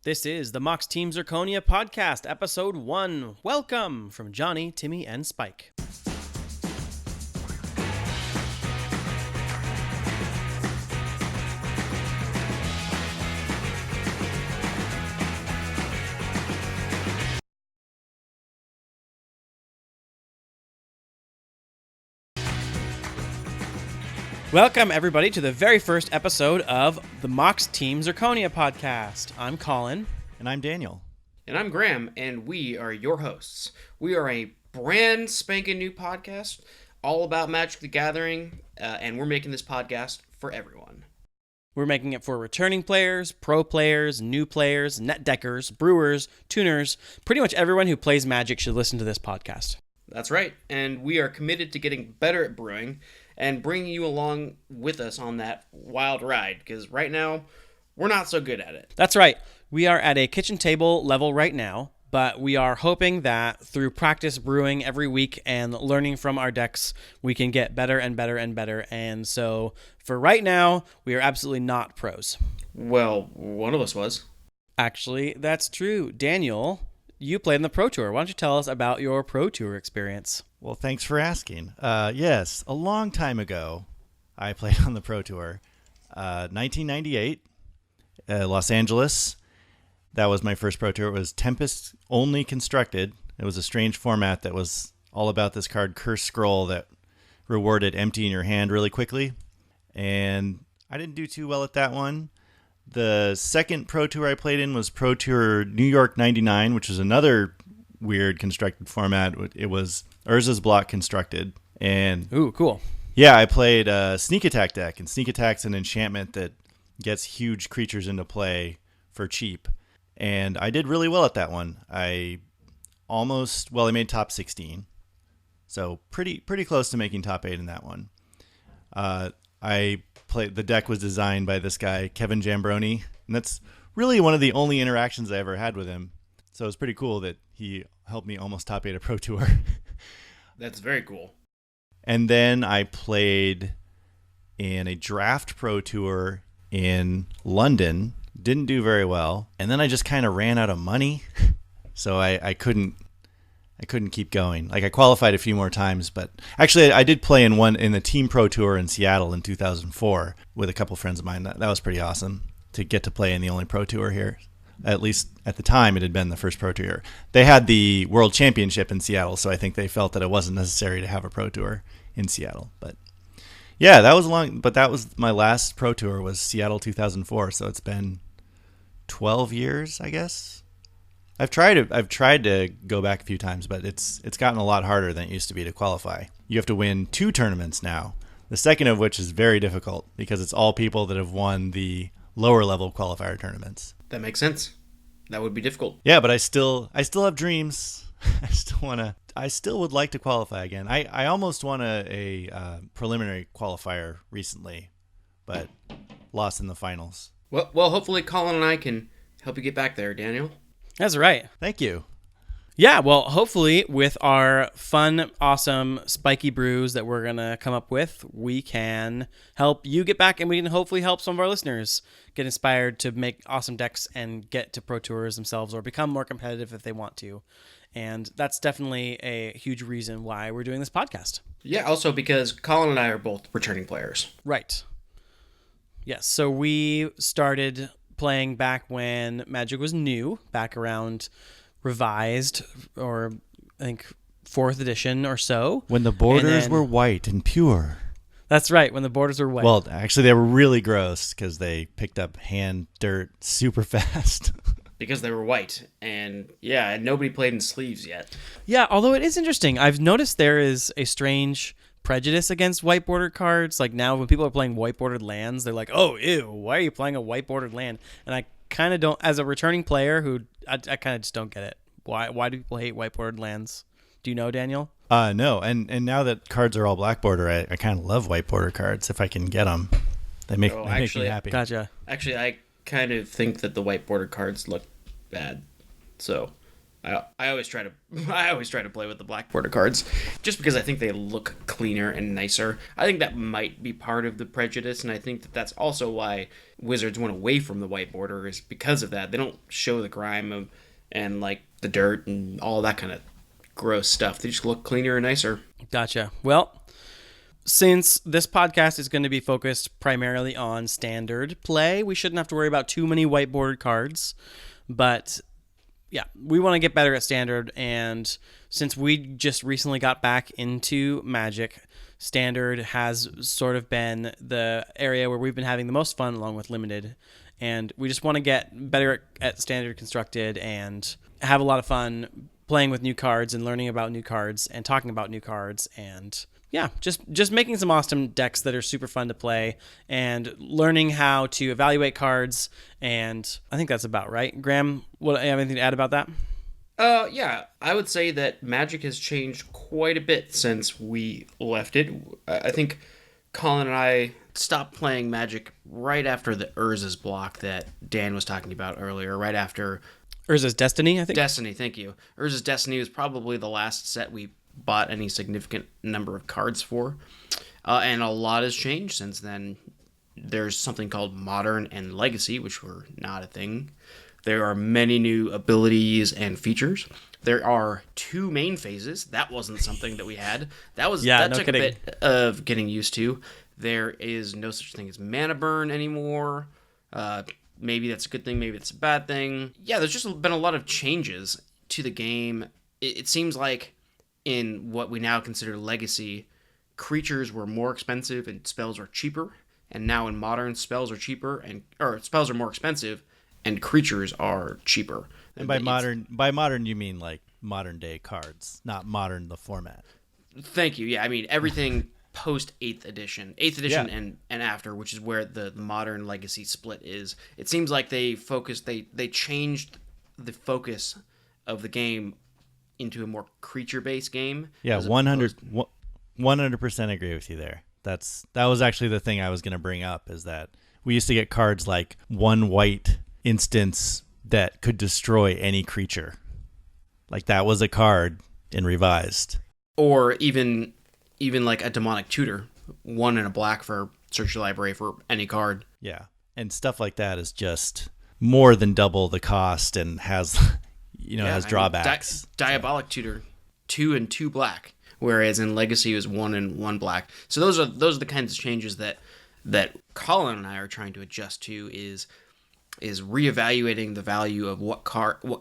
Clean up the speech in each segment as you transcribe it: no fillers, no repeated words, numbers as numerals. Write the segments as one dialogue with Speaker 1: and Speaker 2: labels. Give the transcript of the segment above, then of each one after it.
Speaker 1: This is the Mox Team Zirconia Podcast, Episode 1. Welcome from Johnny, Timmy, and Spike. Welcome, everybody, to the very first episode of the Mox Team Zirconia Podcast. I'm Colin.
Speaker 2: And I'm Daniel.
Speaker 3: And I'm Graham, and we are your hosts. We are a brand spanking new podcast all about Magic the Gathering, and we're making this podcast for everyone.
Speaker 1: We're making it for returning players, pro players, new players, net deckers, brewers, tuners. Pretty much everyone who plays Magic should listen to this podcast.
Speaker 3: That's right, and we are committed to getting better at brewing and bringing you along with us on that wild ride, because right now, we're not so good at it.
Speaker 1: That's right. We are at a kitchen table level right now, but we are hoping that through practice brewing every week and learning from our decks, we can get better and better and better. And so for right now, we are absolutely not pros.
Speaker 3: Well, one of us was.
Speaker 1: Actually, that's true. Daniel, you played in the Pro Tour. Why don't you tell us about your Pro Tour experience?
Speaker 2: Well, thanks for asking. Yes, a long time ago, I played on the Pro Tour. 1998, Los Angeles. That was my first Pro Tour. It was Tempest only constructed. It was a strange format that was all about this card, Curse Scroll, that rewarded emptying your hand really quickly. And I didn't do too well at that one. The second Pro Tour I played in was Pro Tour New York 99, which was another weird constructed format. It was Urza's Block constructed. And
Speaker 1: ooh, cool.
Speaker 2: Yeah, I played a Sneak Attack deck, and Sneak Attack's an enchantment that gets huge creatures into play for cheap. And I did really well at that one. I made top 16. So pretty close to making top 8 in that one. The deck was designed by this guy, Kevin Jambroni, and that's really one of the only interactions I ever had with him. So it was pretty cool that he helped me almost top 8 a Pro Tour.
Speaker 3: That's very cool.
Speaker 2: And then I played in a draft Pro Tour in London. Didn't do very well. And then I just kind of ran out of money. So I couldn't keep going. Like, I qualified a few more times, but actually I did play in the Team Pro Tour in Seattle in 2004 with a couple friends of mine. That was pretty awesome to get to play in the only Pro Tour here. At least at the time, it had been the first Pro Tour. They had the World Championship in Seattle, so I think they felt that it wasn't necessary to have a Pro Tour in Seattle. But yeah, that was my last Pro Tour was Seattle 2004, so it's been 12 years, I guess. I've tried to go back a few times, but it's gotten a lot harder than it used to be to qualify. You have to win 2 tournaments now, the second of which is very difficult because it's all people that have won the lower level qualifier tournaments.
Speaker 3: That makes sense. That would be difficult.
Speaker 2: Yeah, but I still have dreams. I still would like to qualify again. I almost won a preliminary qualifier recently, but lost in the finals.
Speaker 3: Well, hopefully Colin and I can help you get back there, Daniel.
Speaker 1: That's right.
Speaker 2: Thank you.
Speaker 1: Yeah, well, hopefully with our fun, awesome, spiky brews that we're going to come up with, we can help you get back, and we can hopefully help some of our listeners get inspired to make awesome decks and get to Pro Tours themselves or become more competitive if they want to. And that's definitely a huge reason why we're doing this podcast.
Speaker 3: Yeah, also because Colin and I are both returning players.
Speaker 1: Right. Yes, so we started playing back when Magic was new, back around Revised, or I think 4th edition or so.
Speaker 2: When the borders were white and pure.
Speaker 1: That's right, when the borders were white.
Speaker 2: Well, actually, they were really gross because they picked up hand dirt super fast.
Speaker 3: Because they were white, and yeah, nobody played in sleeves yet.
Speaker 1: Yeah, although it is interesting. I've noticed there is a strange prejudice against white bordered cards. Like now when people are playing white bordered lands, they're like, oh, ew, why are you playing a white bordered land? And I kind of don't, as a returning player who I kind of just don't get it. Why do people hate white bordered lands? Do you know, Daniel?
Speaker 2: No, and now that cards are all black border, I kind of love white border cards if I can get them. They make me happy.
Speaker 1: Gotcha.
Speaker 3: Actually, I kind of think that the white border cards look bad. So I always try to play with the black border cards just because I think they look cleaner and nicer. I think that might be part of the prejudice, and I think that that's also why Wizards went away from the white border, is because of that. They don't show the grime and like the dirt and all that kind of gross stuff. They just look cleaner and nicer.
Speaker 1: Gotcha. Well, since this podcast is going to be focused primarily on standard play, we shouldn't have to worry about too many white bordered cards, but yeah, we want to get better at standard, and since we just recently got back into Magic, standard has sort of been the area where we've been having the most fun along with limited, and we just want to get better at standard constructed and have a lot of fun playing with new cards and learning about new cards and talking about new cards, and yeah, just making some awesome decks that are super fun to play and learning how to evaluate cards. And I think that's about right. Graham, what, have anything to add about that?
Speaker 3: Yeah, I would say that Magic has changed quite a bit since we left it. I think Colin and I stopped playing Magic right after the Urza's block that Dan was talking about earlier, right after
Speaker 1: Urza's Destiny, I think.
Speaker 3: Destiny, thank you. Urza's Destiny was probably the last set we bought any significant number of cards for. And a lot has changed since then. There's something called Modern and Legacy, which were not a thing. There are many new abilities and features. There are 2 main phases. That wasn't something that we had. That took
Speaker 1: kidding.
Speaker 3: a bit of getting used to. There is no such thing as mana burn anymore. Maybe that's a good thing, maybe it's a bad thing. Yeah, there's just been a lot of changes to the game. It seems like in what we now consider Legacy, creatures were more expensive and spells are cheaper. And now in Modern, spells are more expensive and creatures are cheaper.
Speaker 2: And by modern you mean like modern day cards, not modern the format.
Speaker 3: Thank you. Yeah, I mean everything post 8th edition
Speaker 2: Yeah.
Speaker 3: and after, which is where the Modern Legacy split is. It seems like they changed the focus of the game into a more creature-based game.
Speaker 2: Yeah, 100% agree with you there. That was actually the thing I was going to bring up, is that we used to get cards like 1 white instance that could destroy any creature. Like that was a card in Revised.
Speaker 3: Or even like a Demonic Tutor, 1 and a black for search your library for any card.
Speaker 2: Yeah, and stuff like that is just more than double the cost and has has drawbacks.
Speaker 3: Diabolic Tutor, 2 and 2 black, whereas in Legacy it was 1 and 1 black. So those are the kinds of changes that Colin and I are trying to adjust to, is reevaluating the value of what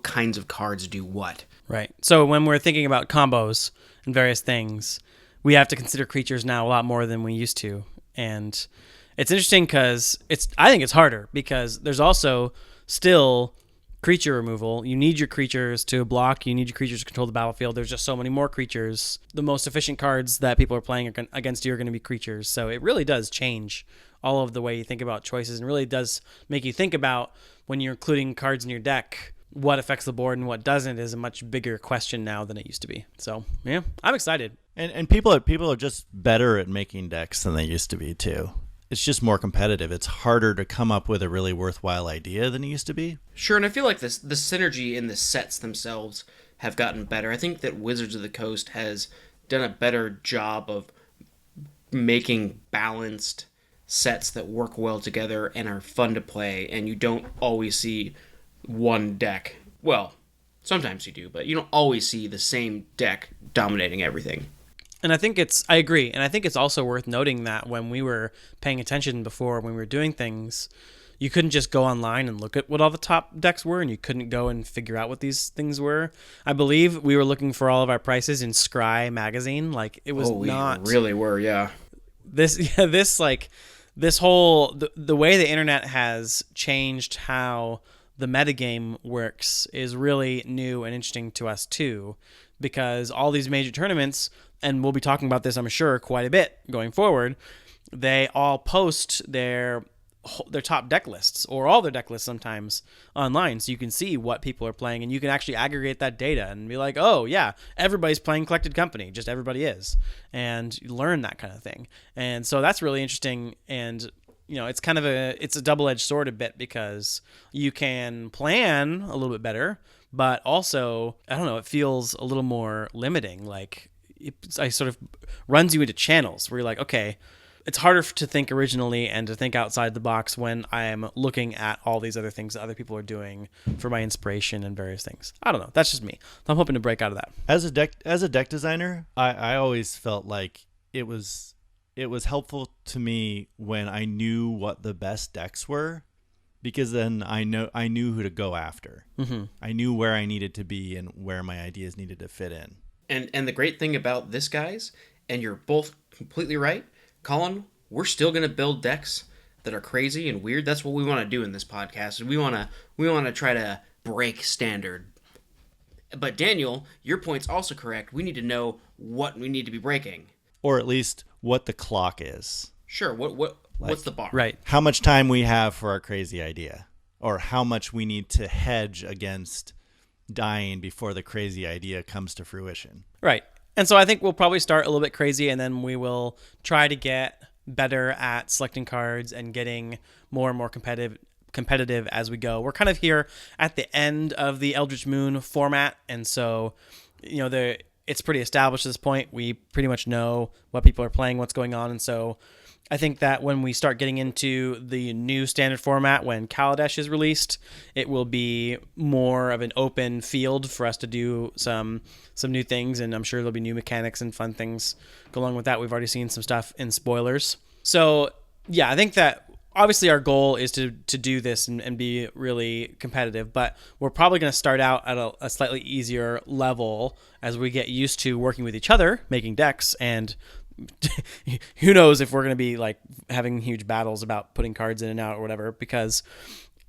Speaker 3: kinds of cards do what.
Speaker 1: Right. So when we're thinking about combos and various things, we have to consider creatures now a lot more than we used to. And it's interesting because I think it's harder because there's also still creature removal. You need your creatures to block. You need your creatures to control the battlefield. There's just so many more creatures. The most efficient cards that people are playing against you are going to be creatures. So it really does change all of the way you think about choices, and really does make you think about, when you're including cards in your deck, what affects the board and what doesn't is a much bigger question now than it used to be. So yeah, I'm excited.
Speaker 2: And people are just better at making decks than they used to be too. It's just more competitive. It's harder to come up with a really worthwhile idea than it used to be.
Speaker 3: Sure, and I feel like the synergy in the sets themselves have gotten better. I think that Wizards of the Coast has done a better job of making balanced sets that work well together and are fun to play, and you don't always see one deck. Well, sometimes you do, but you don't always see the same deck dominating everything.
Speaker 1: And I agree. And I think it's also worth noting that when we were paying attention before, when we were doing things, you couldn't just go online and look at what all the top decks were, and you couldn't go and figure out what these things were. I believe we were looking for all of our prices in Scry magazine. Like, it was not...
Speaker 3: We really were, yeah.
Speaker 1: The way the internet has changed how the metagame works is really new and interesting to us too, because all these major tournaments, and we'll be talking about this, I'm sure, quite a bit going forward, they all post their top deck lists, or all their deck lists sometimes, online, so you can see what people are playing, and you can actually aggregate that data and be like, oh yeah, everybody's playing Collected Company, just everybody is, and you learn that kind of thing. And so that's really interesting. And it's kind of it's a double-edged sword a bit, because you can plan a little bit better, but also, I don't know, it feels a little more limiting. Like it sort of runs you into channels where you're like, okay, it's harder to think originally and to think outside the box when I'm looking at all these other things that other people are doing for my inspiration and various things. I don't know. That's just me. I'm hoping to break out of that.
Speaker 2: As a deck designer, I always felt like it was helpful to me when I knew what the best decks were, because then I knew who to go after. Mm-hmm. I knew where I needed to be and where my ideas needed to fit in.
Speaker 3: And the great thing about this, guys, and you're both completely right, Colin, we're still going to build decks that are crazy and weird. That's what we want to do in this podcast. We want to try to break standard. But Daniel, your point's also correct. We need to know what we need to be breaking,
Speaker 2: or at least what the clock is.
Speaker 3: Sure. What's the bar?
Speaker 1: Right.
Speaker 2: How much time we have for our crazy idea, or how much we need to hedge against dying before the crazy idea comes to fruition.
Speaker 1: Right. And so I think we'll probably start a little bit crazy, and then we will try to get better at selecting cards and getting more and more competitive as we go. We're kind of here at the end of the Eldritch Moon format, and so it's pretty established at this point. We pretty much know what people are playing, what's going on, and so I think that when we start getting into the new standard format, when Kaladesh is released, it will be more of an open field for us to do some new things, and I'm sure there'll be new mechanics and fun things go along with that. We've already seen some stuff in spoilers. So, yeah, I think that obviously our goal is to do this and be really competitive, but we're probably going to start out at a slightly easier level as we get used to working with each other, making decks, and who knows if we're going to be like having huge battles about putting cards in and out or whatever, because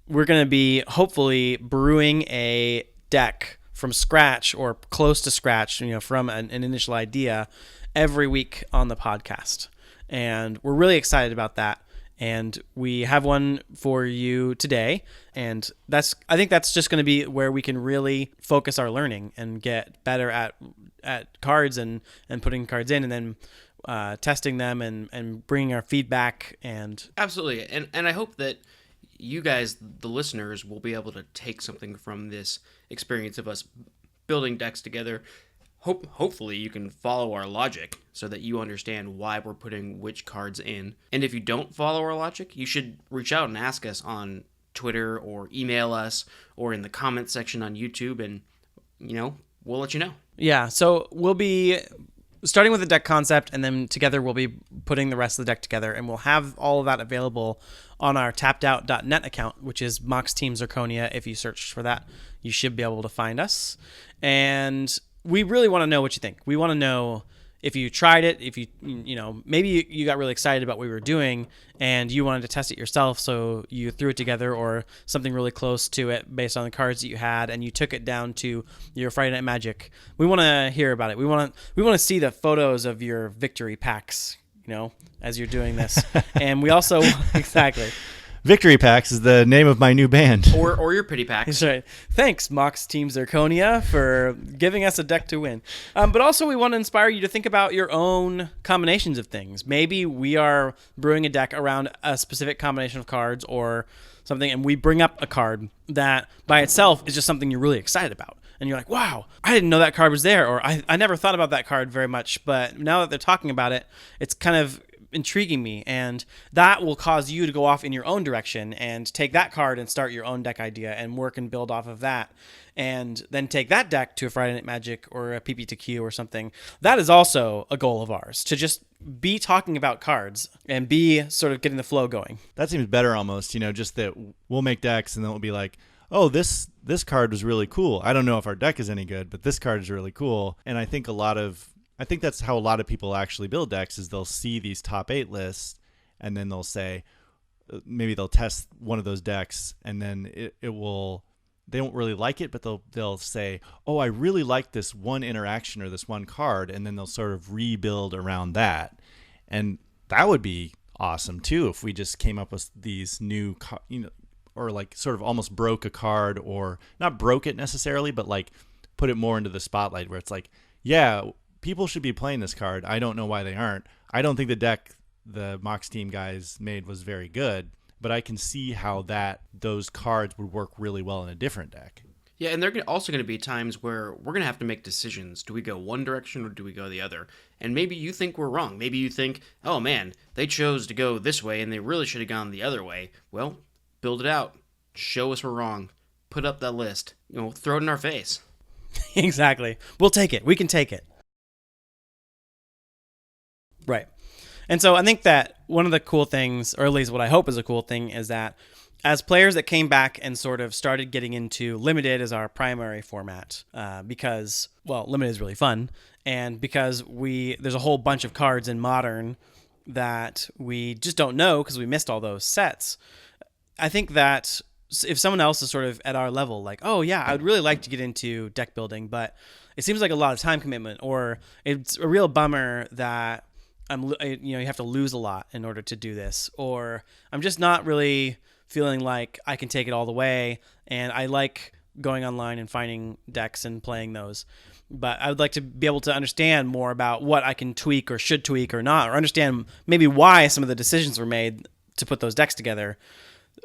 Speaker 1: we're going to be hopefully brewing a deck from scratch or close to scratch, from an initial idea every week on the podcast. And we're really excited about that. And we have one for you today. And I think that's just going to be where we can really focus our learning and get better at cards and putting cards in, and then testing them and bringing our feedback. And
Speaker 3: absolutely. And I hope that you guys, the listeners, will be able to take something from this experience of us building decks together. Hopefully you can follow our logic so that you understand why we're putting which cards in. And if you don't follow our logic, you should reach out and ask us on Twitter or email us or in the comment section on YouTube, and we'll let you know.
Speaker 1: Yeah, so we'll be starting with the deck concept, and then together we'll be putting the rest of the deck together, and we'll have all of that available on our tappedout.net account, which is Mox Team Zirconia. If you search for that, you should be able to find us. And we really want to know what you think. We want to know if you tried it, if maybe you got really excited about what we were doing and you wanted to test it yourself, so you threw it together or something really close to it based on the cards that you had, and you took it down to your Friday Night Magic. We want to hear about it. We want to see the photos of your victory packs, as you're doing this. And we also exactly.
Speaker 2: Victory Packs is the name of my new band.
Speaker 3: Or your pity packs.
Speaker 1: That's right. Thanks, Mox Team Zirconia, for giving us a deck to win. But also we want to inspire you to think about your own combinations of things. Maybe we are brewing a deck around a specific combination of cards or something, and we bring up a card that by itself is just something you're really excited about. And you're like, wow, I didn't know that card was there, or I never thought about that card very much, but now that they're talking about it, it's kind of intriguing me, and that will cause you to go off in your own direction and take that card and start your own deck idea and work and build off of that, and then take that deck to a Friday Night Magic or a PPTQ or something. That is also a goal of ours, to just be talking about cards and be sort of getting the flow going.
Speaker 2: That seems better almost, just that we'll make decks and then we'll be like, oh, this card was really cool. I don't know if our deck is any good, but this card is really cool. And I think that's how a lot of people actually build decks, is they'll see these top 8 lists and then they'll say, maybe they'll test one of those decks, and then they won't really like it, but they'll say, oh, I really like this one interaction or this one card, and then they'll sort of rebuild around that. And that would be awesome too, if we just came up with these new, or like sort of almost broke a card, or not broke it necessarily, but like put it more into the spotlight, where it's like, yeah, people should be playing this card. I don't know why they aren't. I don't think the deck the Mox Team guys made was very good, but I can see how those cards would work really well in a different deck.
Speaker 3: Yeah, and there are also going to be times where we're going to have to make decisions. Do we go one direction or do we go the other? And maybe you think we're wrong. Maybe you think, oh man, they chose to go this way and they really should have gone the other way. Well, build it out. Show us we're wrong. Put up that list. Throw it in our face.
Speaker 1: Exactly. We'll take it. We can take it. Right. And so I think that one of the cool things, or at least what I hope is a cool thing, is that as players that came back and sort of started getting into Limited as our primary format, because, well, Limited is really fun, and because there's a whole bunch of cards in Modern that we just don't know because we missed all those sets. I think that if someone else is sort of at our level, like, oh yeah, I would really like to get into deck building, but it seems like a lot of time commitment, or it's a real bummer that you have to lose a lot in order to do this, or I'm just not really feeling like I can take it all the way, and I like going online and finding decks and playing those. But I would like to be able to understand more about what I can tweak or should tweak or not, or understand maybe why some of the decisions were made to put those decks together.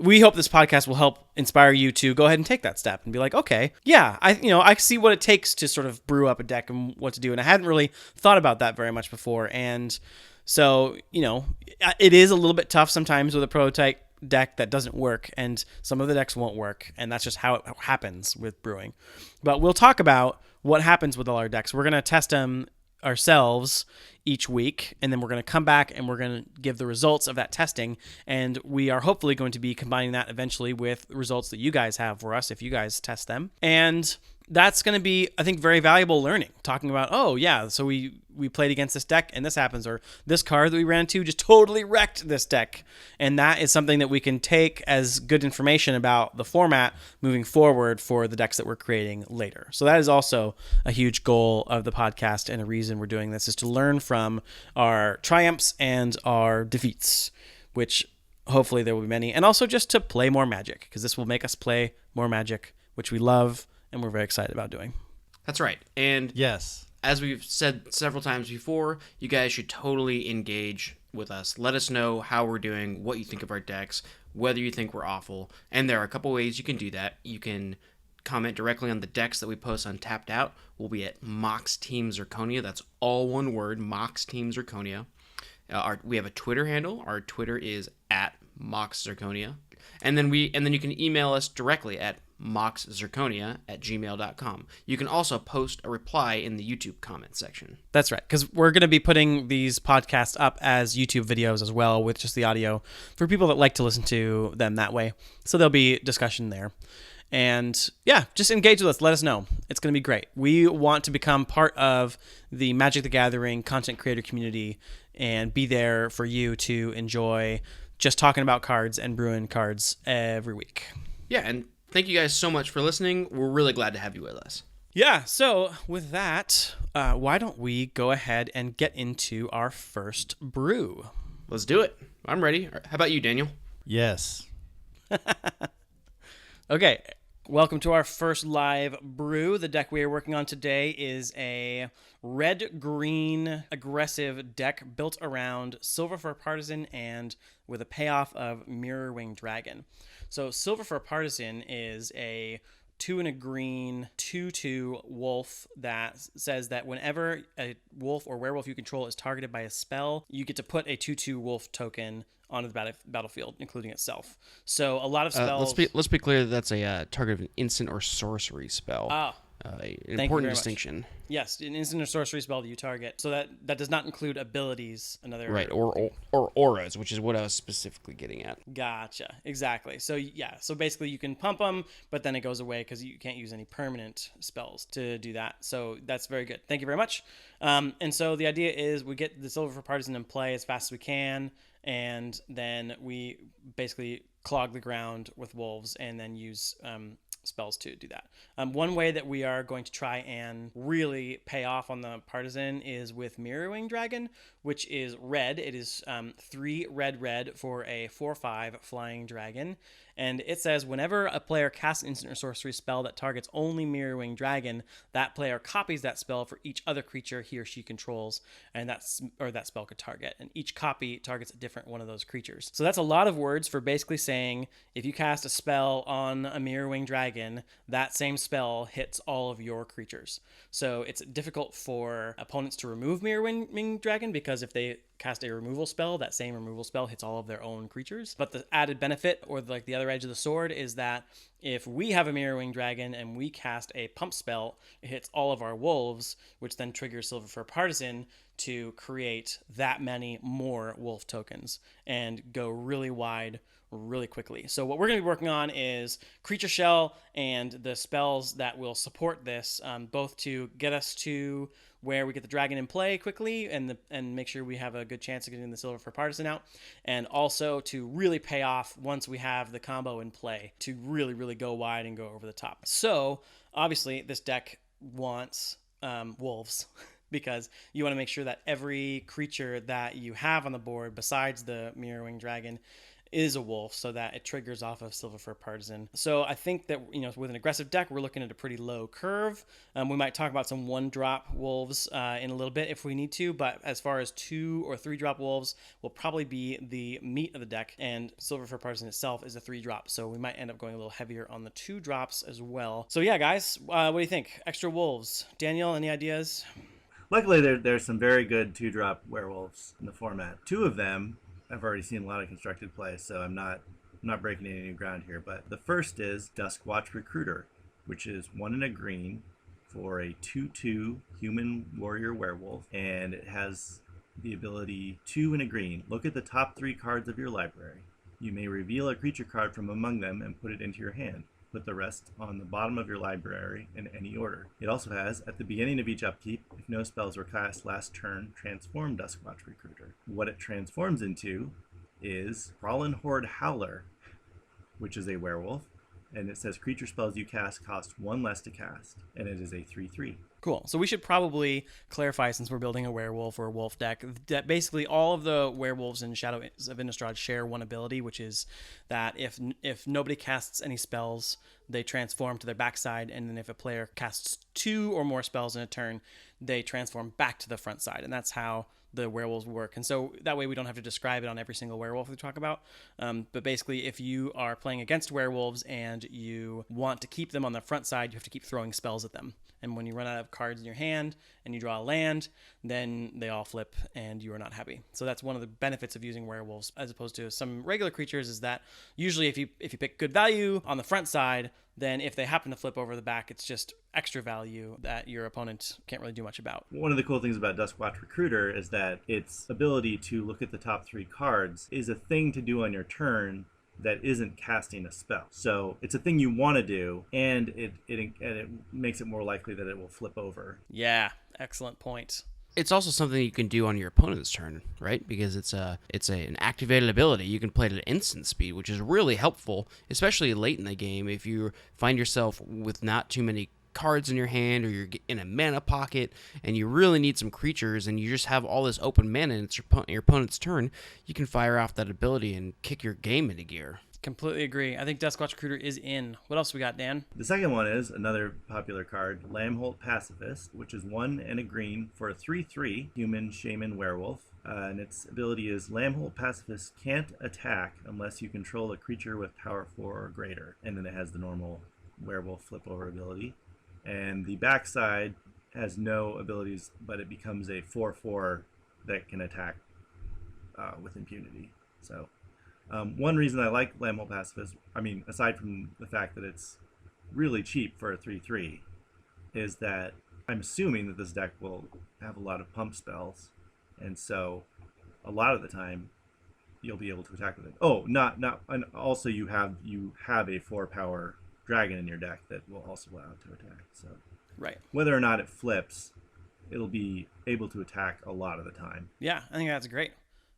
Speaker 1: We hope this podcast will help inspire you to go ahead and take that step and be like, okay, yeah, I see what it takes to sort of brew up a deck and what to do. And I hadn't really thought about that very much before. And so, it is a little bit tough sometimes with a prototype deck that doesn't work, and some of the decks won't work, and that's just how it happens with brewing. But we'll talk about what happens with all our decks. We're going to test them ourselves each week, and then we're going to come back and we're going to give the results of that testing, and we are hopefully going to be combining that eventually with results that you guys have for us if you guys test them. And that's going to be, I think, very valuable learning, talking about, oh yeah, so we played against this deck and this happens, or this card that we ran into just totally wrecked this deck. And that is something that we can take as good information about the format moving forward for the decks that we're creating later. So that is also a huge goal of the podcast, and a reason we're doing this is to learn from our triumphs and our defeats, which hopefully there will be many, and also just to play more Magic, because this will make us play more Magic, which we love and we're very excited about doing.
Speaker 3: That's right. And
Speaker 2: yes,
Speaker 3: as we've said several times before, you guys should totally engage with us. Let us know how we're doing, what you think of our decks, whether you think we're awful. And there are a couple ways you can do that. You can comment directly on the decks that we post on Tapped Out. We'll be at Mox Team Zirconia. That's all one word, Mox Team Zirconia. We have a Twitter handle. Our Twitter is at Mox Zirconia. And then you can email us directly at moxzirconia@gmail.com. You can also post a reply in the YouTube comment section.
Speaker 1: That's right, because we're going to be putting these podcasts up as YouTube videos as well, with just the audio for people that like to listen to them that way. So there'll be discussion there. And yeah, just engage with us. Let us know. It's going to be great. We want to become part of the Magic the Gathering content creator community and be there for you to enjoy just talking about cards and brewing cards every week.
Speaker 3: Yeah, and thank you guys so much for listening. We're really glad to have you with us.
Speaker 1: Yeah, so with that, why don't we go ahead and get into our first brew?
Speaker 3: Let's do it. I'm ready. How about you, Daniel?
Speaker 2: yes.
Speaker 1: Okay, welcome to our first live brew. The deck we are working on today is a red-green aggressive deck built around Silver for Partisan and with a payoff of Mirror Wing Dragon. So Silver for Partisan is a 2 and a green 2/2 wolf that says that whenever a wolf or werewolf you control is targeted by a spell, you get to put a 2/2 wolf token onto the battlefield, including itself. So a lot of spells.
Speaker 3: Let's be clear that that's a target of an instant or sorcery spell. An important distinction.
Speaker 1: Much. Yes, an instant or sorcery spell that you target. So that does not include abilities.
Speaker 3: Right, or auras, which is what I was specifically getting at.
Speaker 1: Gotcha. Exactly. So yeah, so basically you can pump them, but then it goes away because you can't use any permanent spells to do that. So that's very good. Thank you very much. And so the idea is we get the Silver for Partisan in play as fast as we can, and then we basically clog the ground with wolves and then use spells to do that. One way that we are going to try and really pay off on the partisan is with Mirroring Dragon, which is red. It is 3 red for a 4/5 flying dragon. And it says whenever a player casts an instant or sorcery spell that targets only Mirroring Dragon, that player copies that spell for each other creature he or she controls, and that spell could target. And each copy targets a different one of those creatures. So that's a lot of words for basically saying if you cast a spell on a Mirroring Dragon, that same spell hits all of your creatures. So it's difficult for opponents to remove Mirroring Dragon because if they cast a removal spell, that same removal spell hits all of their own creatures. But the added benefit, or like the other edge of the sword, is that if we have a Mirroring Dragon and we cast a pump spell, it hits all of our wolves, which then triggers Silver Fur Partisan to create that many more wolf tokens and go really wide really quickly. So what we're going to be working on is Creature Shell and the spells that will support this, both to get us to where we get the dragon in play quickly and make sure we have a good chance of getting the Silver Fur Partisan out, and also to really pay off once we have the combo in play to really go wide and go over the top. So obviously this deck wants wolves because you want to make sure that every creature that you have on the board besides the Mirroring Dragon is a wolf, so that it triggers off of Silver Fur Partisan. So I think that, with an aggressive deck, we're looking at a pretty low curve. We might talk about some 1-drop wolves in a little bit if we need to, but as far as 2 or 3-drop wolves will probably be the meat of the deck, and Silver Fur Partisan itself is a 3-drop, so we might end up going a little heavier on the 2 drops as well. So yeah, guys, what do you think? Extra wolves. Daniel, any ideas?
Speaker 2: Luckily, there's some very good 2-drop werewolves in the format. 2 of them I've already seen a lot of constructed play, so I'm not breaking any new ground here. But the first is Duskwatch Recruiter, which is 1 and a green for a 2/2 human warrior werewolf, and it has the ability 2 and a green. Look at the top 3 cards of your library. You may reveal a creature card from among them and put it into your hand. Put the rest on the bottom of your library in any order. It also has, at the beginning of each upkeep, if no spells were cast last turn, transform Duskwatch Recruiter. What it transforms into is Crawlin' Horde Howler, which is a werewolf, and it says creature spells you cast cost 1 less to cast, and it is a 3/3.
Speaker 1: Cool. So we should probably clarify, since we're building a werewolf or a wolf deck, that basically all of the werewolves in Shadows of Innistrad share one ability, which is that if nobody casts any spells, they transform to their backside, and then if a player casts 2 or more spells in a turn, they transform back to the front side, and that's how the werewolves work. And so that way we don't have to describe it on every single werewolf we talk about. But basically, if you are playing against werewolves and you want to keep them on the front side, you have to keep throwing spells at them. And when you run out of cards in your hand and you draw a land, then they all flip and you are not happy. So that's one of the benefits of using werewolves as opposed to some regular creatures, is that usually if you pick good value on the front side, then if they happen to flip over the back, it's just extra value that your opponent can't really do much about.
Speaker 2: One of the cool things about Duskwatch Recruiter is that its ability to look at the top 3 cards is a thing to do on your turn that isn't casting a spell. So it's a thing you want to do, and it makes it more likely that it will flip over.
Speaker 1: Yeah, excellent point.
Speaker 3: It's also something you can do on your opponent's turn, right? Because it's an activated ability. You can play it at instant speed, which is really helpful, especially late in the game if you find yourself with not too many cards in your hand, or you're in a mana pocket and you really need some creatures and you just have all this open mana and it's your opponent's turn. You can fire off that ability and kick your game into gear.
Speaker 1: Completely agree. I think Duskwatch Recruiter is in. What else we got, Dan?
Speaker 2: The second one is another popular card, Lambholt Pacifist, which is 1 and a green for a 3/3 human shaman werewolf. And its ability is Lambholt Pacifist can't attack unless you control a creature with power 4 or greater. And then it has the normal werewolf flip over ability. And the backside has no abilities, but it becomes a 4/4 that can attack with impunity. So one reason I like Lambholt Pacifist, aside from the fact that it's really cheap for a 3/3, is that I'm assuming that this deck will have a lot of pump spells, and so a lot of the time you'll be able to attack with it. Oh, and also you have a 4-power dragon in your deck that will also allow it to attack. So
Speaker 1: right,
Speaker 2: whether or not it flips, it'll be able to attack a lot of the time.
Speaker 1: Yeah, I think that's great.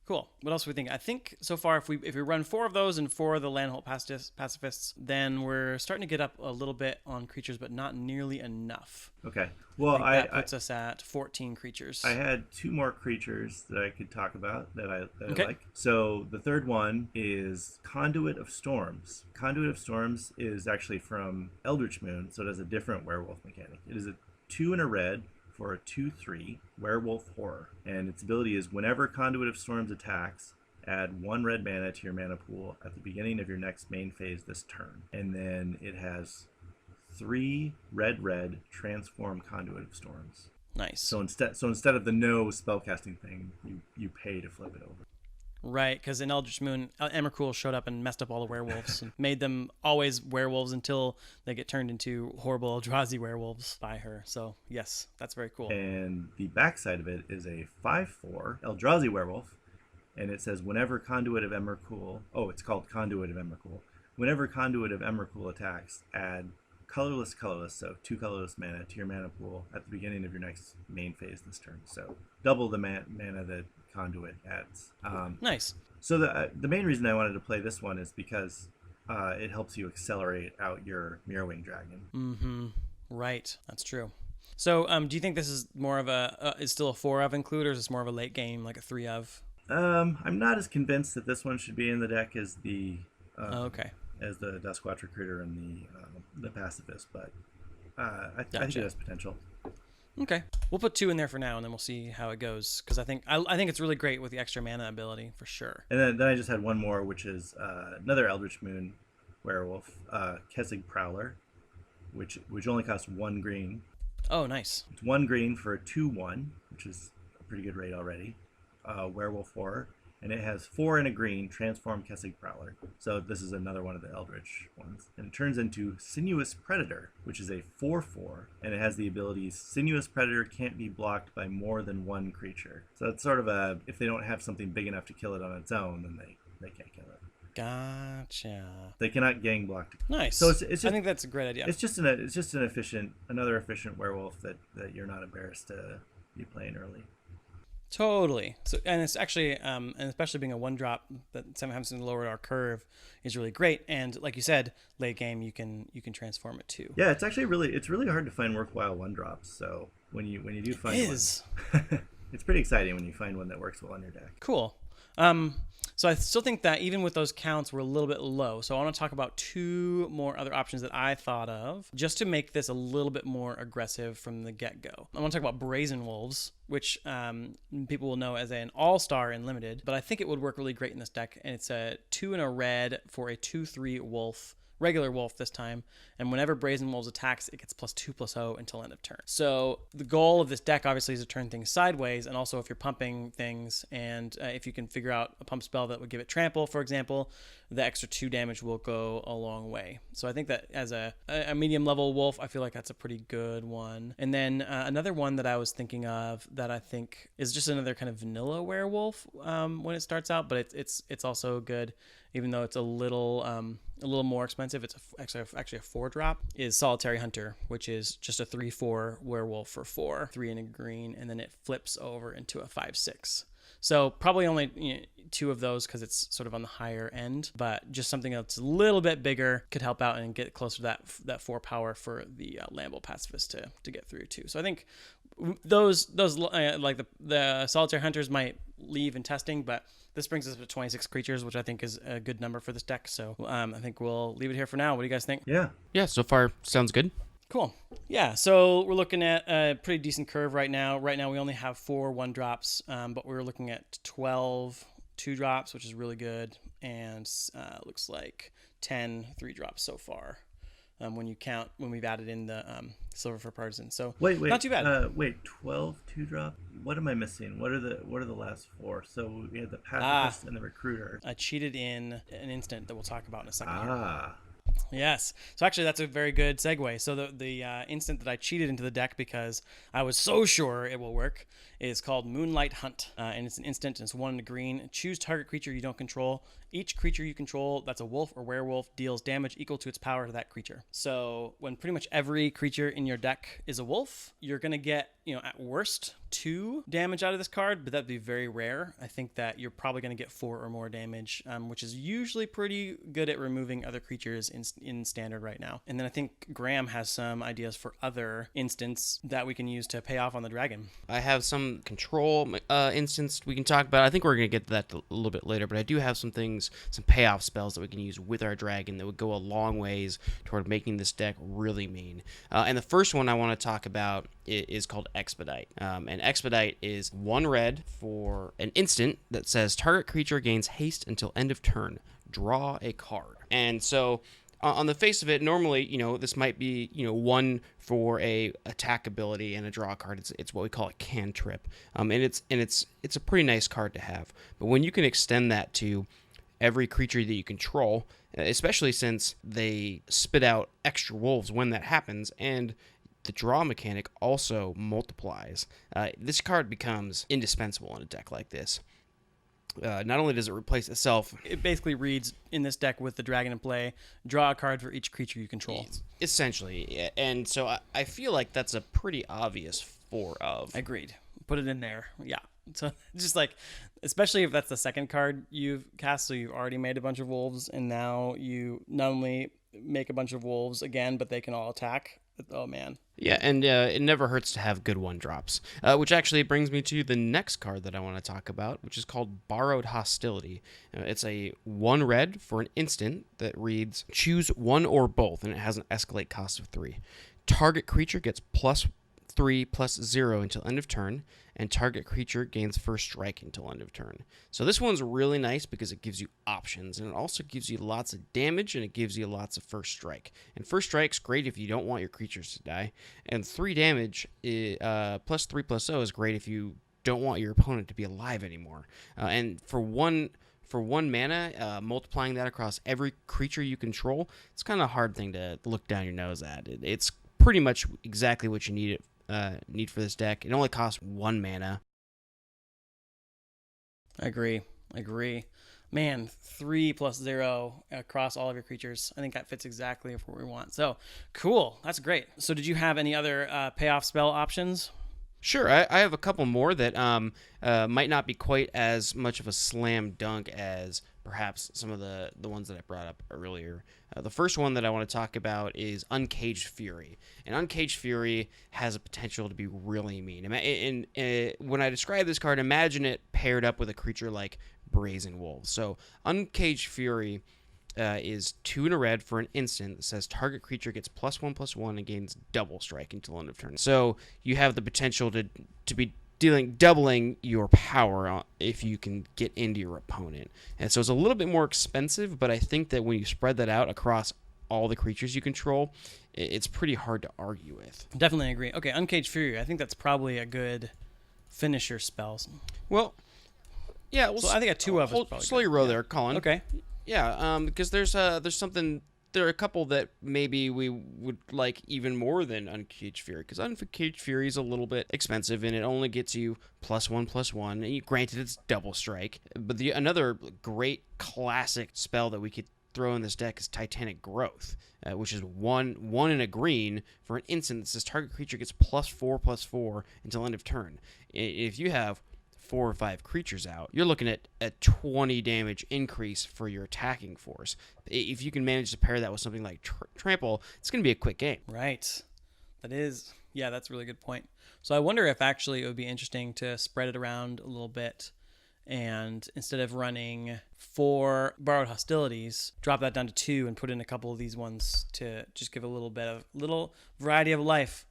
Speaker 1: Cool. What else do we think? I think so far, if we run 4 of those and 4 of the Landholt Pacifists, then we're starting to get up a little bit on creatures, but not nearly enough.
Speaker 4: Okay. Well,
Speaker 1: That puts us at 14 creatures.
Speaker 4: I had 2 more creatures that I could talk about that I
Speaker 1: Okay.
Speaker 4: like. So the third one is Conduit of Storms. Conduit of Storms is actually from Eldritch Moon, so it has a different werewolf mechanic. It is a 2 and a red for a 2/3 werewolf horror, and its ability is whenever Conduit of Storms attacks, add 1 red mana to your mana pool at the beginning of your next main phase this turn. And then it has 3 red transform Conduit of Storms.
Speaker 1: Nice.
Speaker 4: So instead of the no spellcasting thing, you pay to flip it over.
Speaker 1: Right, because in Eldritch Moon, Emrakul showed up and messed up all the werewolves and made them always werewolves until they get turned into horrible Eldrazi werewolves by her. So, yes, that's very cool.
Speaker 4: And the backside of it is a 5/4 Eldrazi werewolf, and it says whenever Conduit of Emrakul, it's called Conduit of Emrakul. Whenever Conduit of Emrakul attacks, add colorless, so 2 colorless mana to your mana pool at the beginning of your next main phase this turn. So double the mana that Conduit adds.
Speaker 1: Nice.
Speaker 4: So the main reason I wanted to play this one is because it helps you accelerate out your Mirrorwing Dragon.
Speaker 1: Right, that's true. So, do you think this is more of is still a 4 of include, or is this more of a late game, like a 3 of?
Speaker 4: I'm not as convinced that this one should be in the deck as the
Speaker 1: Okay.
Speaker 4: as the Duskwatch Recruiter and the Pacifist, but I think
Speaker 1: Gotcha.
Speaker 4: it has potential.
Speaker 1: Okay, we'll put 2 in there for now, and then we'll see how it goes. Because I think it's really great with the extra mana ability for sure.
Speaker 4: And then I just had one more, which is another Eldritch Moon werewolf, Kessig Prowler, which only costs 1 green.
Speaker 1: Oh, nice.
Speaker 4: It's 1 green for a 2/1, which is a pretty good rate already. Werewolf horror, and it has 4 and a green, transform Kessig Prowler. So this is another one of the Eldritch ones. And it turns into Sinuous Predator, which is a 4/4, and it has the ability Sinuous Predator can't be blocked by more than 1 creature. So it's sort of if they don't have something big enough to kill it on its own, then they can't kill it.
Speaker 1: Gotcha.
Speaker 4: They cannot gang block.
Speaker 1: Nice.
Speaker 4: So it's just,
Speaker 1: I think that's a great idea.
Speaker 4: It's just another efficient werewolf that you're not embarrassed to be playing early.
Speaker 1: Totally. So, and it's actually, and especially being a 1-drop that sometimes lowered our curve is really great. And like you said, late game you can transform it too.
Speaker 4: Yeah, it's actually really hard to find worthwhile 1-drops. So when you do find one, it's pretty exciting when you find one that works well on your deck.
Speaker 1: Cool. So I still think that even with those counts, we're a little bit low. So I want to talk about 2 more other options that I thought of just to make this a little bit more aggressive from the get-go. I want to talk about Brazen Wolves, which people will know as an all-star in Limited, but I think it would work really great in this deck. And it's a 2 and a red for a 2/3 wolf. Regular wolf this time, and whenever Brazen Wolves attacks, it gets +2/+0 until end of turn. So the goal of this deck obviously is to turn things sideways, and also if you're pumping things, and if you can figure out a pump spell that would give it trample, for example, the extra 2 damage will go a long way. So I think that as a medium level wolf, I feel like that's a pretty good one. And then another one that I was thinking of that I think is just another kind of vanilla werewolf when it starts out, but it's also good, even though it's a little more expensive. It's actually a 4-drop. Is Solitary Hunter, which is just a 3/4 werewolf for 4, 3 and a green, and then it flips over into a 5/6. So probably only 2 of those because it's sort of on the higher end, but just something that's a little bit bigger could help out and get closer to that 4 power for the Landholt Pacifist to get through too. So I think those like the Solitary Hunters might leave in testing, but this brings us to 26 creatures, which I think is a good number for this deck. So I think we'll leave it here for now. What do you guys think?
Speaker 4: Yeah.
Speaker 3: Yeah, so far sounds good.
Speaker 1: Cool. Yeah, so we're looking at a pretty decent curve right now. Right now we only have 4 1-drops, but we're looking at 12 2-drops, which is really good, and looks like 10 3-drops so far. When we've added in the Silver for Partisan. So
Speaker 4: wait,
Speaker 1: not too bad.
Speaker 4: 12 2-drop. What am I missing? What are the last 4? So we had the Pacifist and the Recruiter.
Speaker 1: I cheated in an instant that we'll talk about in a second here.
Speaker 4: Ah.
Speaker 1: Yes. So actually, that's a very good segue. So the instant that I cheated into the deck because I was so sure it will work is called Moonlight Hunt. And it's an instant, and it's 1 in the green. Choose target creature you don't control. Each creature you control that's a wolf or werewolf deals damage equal to its power to that creature. So when pretty much every creature in your deck is a wolf, you're going to get, at worst, 2 damage out of this card, but that'd be very rare. I think that you're probably going to get 4 or more damage, which is usually pretty good at removing other creatures in standard right now. And then I think Graham has some ideas for other instants that we can use to pay off on the dragon.
Speaker 3: I have some control instance we can talk about. I think we're going to get to that a little bit later, but I do have some things, some payoff spells that we can use with our dragon that would go a long ways toward making this deck really mean. And the first one I want to talk about is called Expedite. And Expedite is 1 red for an instant that says target creature gains haste until end of turn. Draw a card. And so on the face of it, normally, this might be, 1 for a attack ability and a draw card. It's what we call a cantrip. And it's a pretty nice card to have. But when you can extend that to every creature that you control, especially since they spit out extra wolves when that happens, and the draw mechanic also multiplies, this card becomes indispensable in a deck like this. Not only does it replace itself,
Speaker 1: it basically reads in this deck with the dragon in play, draw a card for each creature you control.
Speaker 3: Essentially. And so I feel like that's a pretty obvious 4 of.
Speaker 1: Agreed. Put it in there. Yeah. So just like, especially if that's the second card you've cast, so you've already made a bunch of wolves, and now you not only make a bunch of wolves again, but they can all attack. Oh, man.
Speaker 3: Yeah, and it never hurts to have good 1-drops, which actually brings me to the next card that I want to talk about, which is called Borrowed Hostility. It's a 1 red for an instant that reads, choose 1 or both, and it has an escalate cost of 3. Target creature gets +3/+0 until end of turn, and target creature gains first strike until end of turn. So this one's really nice because it gives you options, and it also gives you lots of damage, and it gives you lots of first strike. And first strike's great if you don't want your creatures to die, and 3 damage +3/+0 is great if you don't want your opponent to be alive anymore. And for one mana, multiplying that across every creature you control, it's kind of a hard thing to look down your nose at. It's pretty much exactly what you need for this deck. It only costs 1 mana.
Speaker 1: I agree. Man, 3/+0 across all of your creatures. I think that fits exactly what we want. So cool. That's great. So did you have any other payoff spell options?
Speaker 3: Sure, I have a couple more that might not be quite as much of a slam dunk as perhaps some of the ones that I brought up earlier. The first one that I want to talk about is Uncaged Fury. And Uncaged Fury has a potential to be really mean. And when I describe this card, imagine it paired up with a creature like Brazen Wolves. So Uncaged Fury is 2 in a red for an instant that says target creature gets +1/+1 and gains double strike until end of turn. So you have the potential to be doubling your power if you can get into your opponent. And so it's a little bit more expensive, but I think that when you spread that out across all the creatures you control, it's pretty hard to argue with.
Speaker 1: Definitely agree. Okay, Uncaged Fury. I think that's probably a good finisher spell.
Speaker 3: Well, yeah.
Speaker 1: So I think a 2 of is
Speaker 3: slow your roll there, Colin.
Speaker 1: Okay.
Speaker 3: Yeah, because there's something. There are a couple that maybe we would like even more than Uncaged Fury, because Uncaged Fury is a little bit expensive and it only gets you +1/+1. And granted, it's double strike, but another great classic spell that we could throw in this deck is Titanic Growth, which is one in a green for an instant that says target creature gets +4/+4 until end of turn. If you have 4 or 5 creatures out, you're looking at a 20 damage increase for your attacking force. If you can manage to pair that with something like Trample, it's going to be a quick game.
Speaker 1: Right. That's a really good point. So I wonder if actually it would be interesting to spread it around a little bit, and instead of running 4 Borrowed Hostilities, drop that down to 2 and put in a couple of these ones to just give a little variety of life.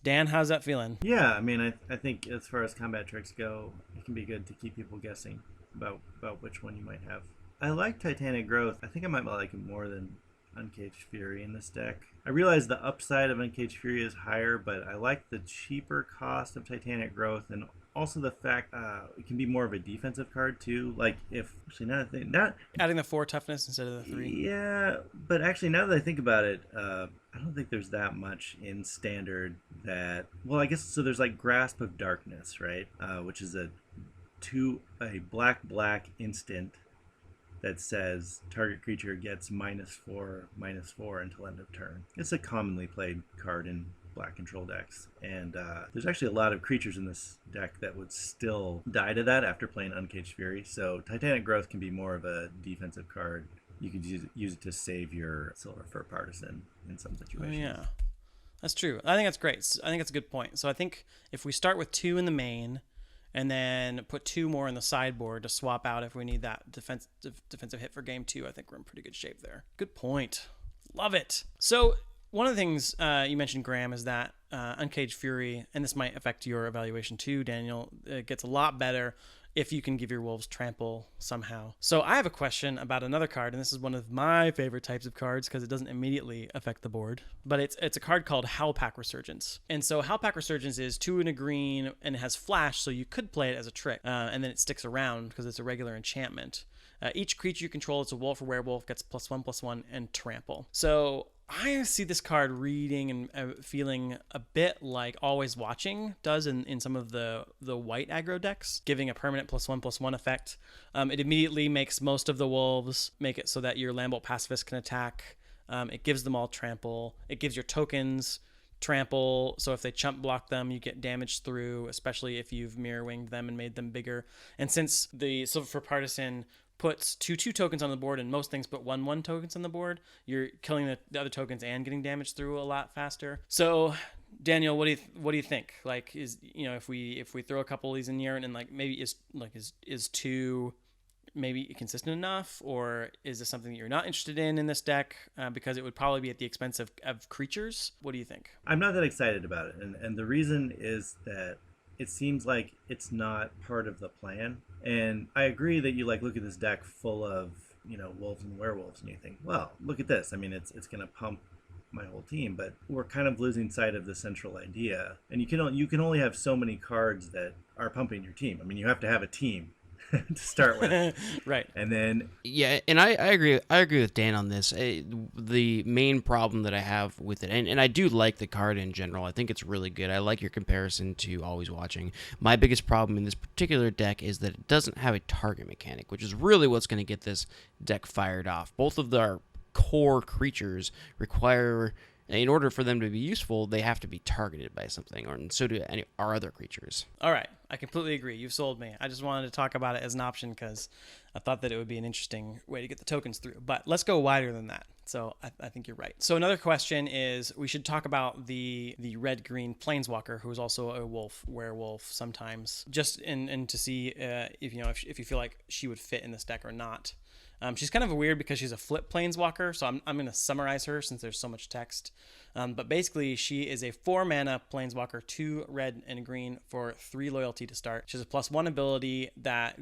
Speaker 1: Dan, how's that feeling?
Speaker 4: Yeah, I mean, I think as far as combat tricks go, it can be good to keep people guessing about which one you might have. I like Titanic Growth. I think I might like it more than Uncaged Fury in this deck. I realize the upside of Uncaged Fury is higher, but I like the cheaper cost of Titanic Growth, and also the fact it can be more of a defensive card too. Like
Speaker 1: adding the 4 toughness instead of the 3.
Speaker 4: Yeah, but actually now that I think about it, I don't think there's that much in standard that. Well, I guess so. There's like Grasp of Darkness, right? Which is a black instant that says target creature gets -4/-4 until end of turn. It's a commonly played card in black control decks. And there's actually a lot of creatures in this deck that would still die to that after playing Uncaged Fury. So Titanic Growth can be more of a defensive card. You could use it to save your Silver Fur Partisan in some situations.
Speaker 1: Oh, yeah. That's true. I think that's great. I think that's a good point. So I think if we start with 2 in the main and then put 2 more in the sideboard to swap out if we need that defensive hit for game 2, I think we're in pretty good shape there. Good point. Love it. So one of the things you mentioned, Graham, is that Uncaged Fury, and this might affect your evaluation too, Daniel, it gets a lot better if you can give your wolves trample somehow. So I have a question about another card, and this is one of my favorite types of cards because it doesn't immediately affect the board. But it's a card called Howlpack Resurgence. And so Howlpack Resurgence is 2 in a green, and it has flash, so you could play it as a trick, and then it sticks around because it's a regular enchantment. Each creature you control, it's a wolf or werewolf, gets +1/+1 and trample. So I see this card reading and feeling a bit like Always Watching does in some of the white aggro decks, giving a permanent +1/+1 effect. It immediately makes most of the wolves make it so that your Lambbolt Pacifist can attack. It gives them all trample. It gives your tokens trample, so if they chump block them, you get damage through, especially if you've mirror winged them and made them bigger. And since the Silver Fur Partisan puts 2/2 tokens on the board and most things put 1/1 tokens on the board, you're killing the other tokens and getting damage through a lot faster. So Daniel, what do you think? Like, is, if we throw a couple of these in here and like maybe is 2 maybe consistent enough, or is this something that you're not interested in this deck because it would probably be at the expense of creatures? What do you think?
Speaker 4: I'm not that excited about it, and the reason is that it seems like it's not part of the plan. And I agree that you look at this deck full of wolves and werewolves, and you think, well, look at this. I mean, it's going to pump my whole team, but we're kind of losing sight of the central idea. And you can only have so many cards that are pumping your team. I mean, you have to have a team to start with,
Speaker 1: right?
Speaker 4: And then
Speaker 3: and I agree with Dan on this. The main problem that I have with it, and I do like the card in general, I think it's really good. I like your comparison to Always Watching. My biggest problem in this particular deck is that it doesn't have a target mechanic, which is really what's going to get this deck fired off. Both of our core creatures require, in order for them to be useful, they have to be targeted by something, and so do our other creatures.
Speaker 1: All right. I completely agree. You've sold me. I just wanted to talk about it as an option because I thought that it would be an interesting way to get the tokens through. But let's go wider than that. So I think you're right. So another question is, we should talk about the red-green planeswalker, who is also a wolf, werewolf sometimes, just in to see if you feel like she would fit in this deck or not. She's kind of weird because she's a flip planeswalker, so I'm going to summarize her since there's so much text. But basically, she is a 4-mana planeswalker, 2 red and green for 3 loyalty to start. She has a +1 ability that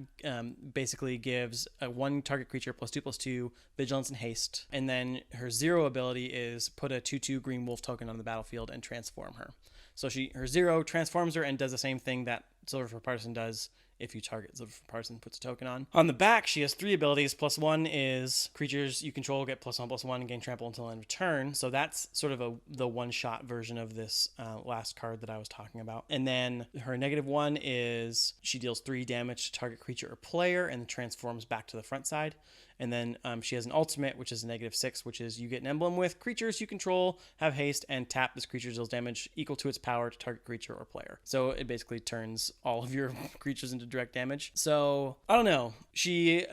Speaker 1: basically gives a 1 target creature +2/+2 vigilance and haste. And then her 0 ability is put a 2/2 green wolf token on the battlefield and transform her. So her 0 transforms her and does the same thing that Silver Fur Partisan does. If you target Silver Fur Partisan, puts a token on. On the back, she has 3 abilities. +1 is creatures you control get +1/+1 and gain trample until end of turn. So that's sort of the one-shot version of this last card that I was talking about. And then her -1 is she deals 3 damage to target creature or player and transforms back to the front side. And then she has an ultimate, which is a -6, which is you get an emblem with creatures you control, have haste, and tap this creature deals damage equal to its power to target creature or player. So it basically turns all of your creatures into direct damage. So I don't know. She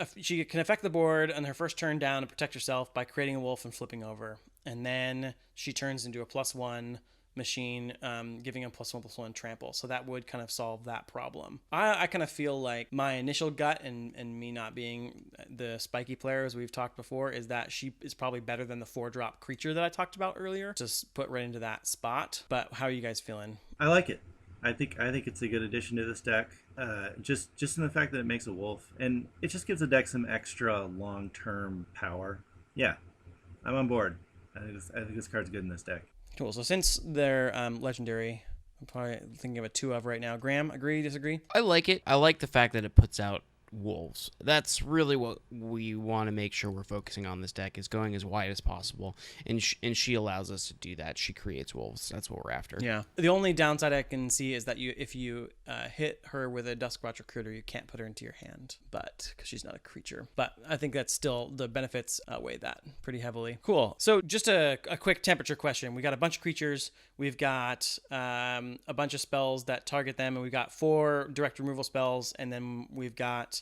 Speaker 1: can affect the board on her first turn down and protect herself by creating a wolf and flipping over. And then she turns into a +1 machine, giving a +1/+1 trample. So that would kind of solve that problem. I kind of feel like my initial gut, and me not being the spiky player as we've talked before, is that she is probably better than the 4-drop creature that I talked about earlier. Just put right into that spot. But how are you guys feeling?
Speaker 4: I like it. I think it's a good addition to this deck. Just in the fact that it makes a wolf, and it just gives the deck some extra long-term power. Yeah, I'm on board. I think this card's good in this deck.
Speaker 1: Cool. So since they're legendary, I'm probably thinking of a 2 of right now. Graham, agree, disagree?
Speaker 3: I like it. I like the fact that it puts out wolves. That's really what we want to make sure we're focusing on this deck, is going as wide as possible. And she allows us to do that. She creates wolves. That's what we're after.
Speaker 1: Yeah. The only downside I can see is that if you hit her with a Duskwatch Recruiter, you can't put her into your hand, but because she's not a creature. But I think that's still, the benefits outweigh that pretty heavily. Cool. So just a quick temperature question. We got a bunch of creatures. We've got a bunch of spells that target them, and we've got 4 direct removal spells, and then we've got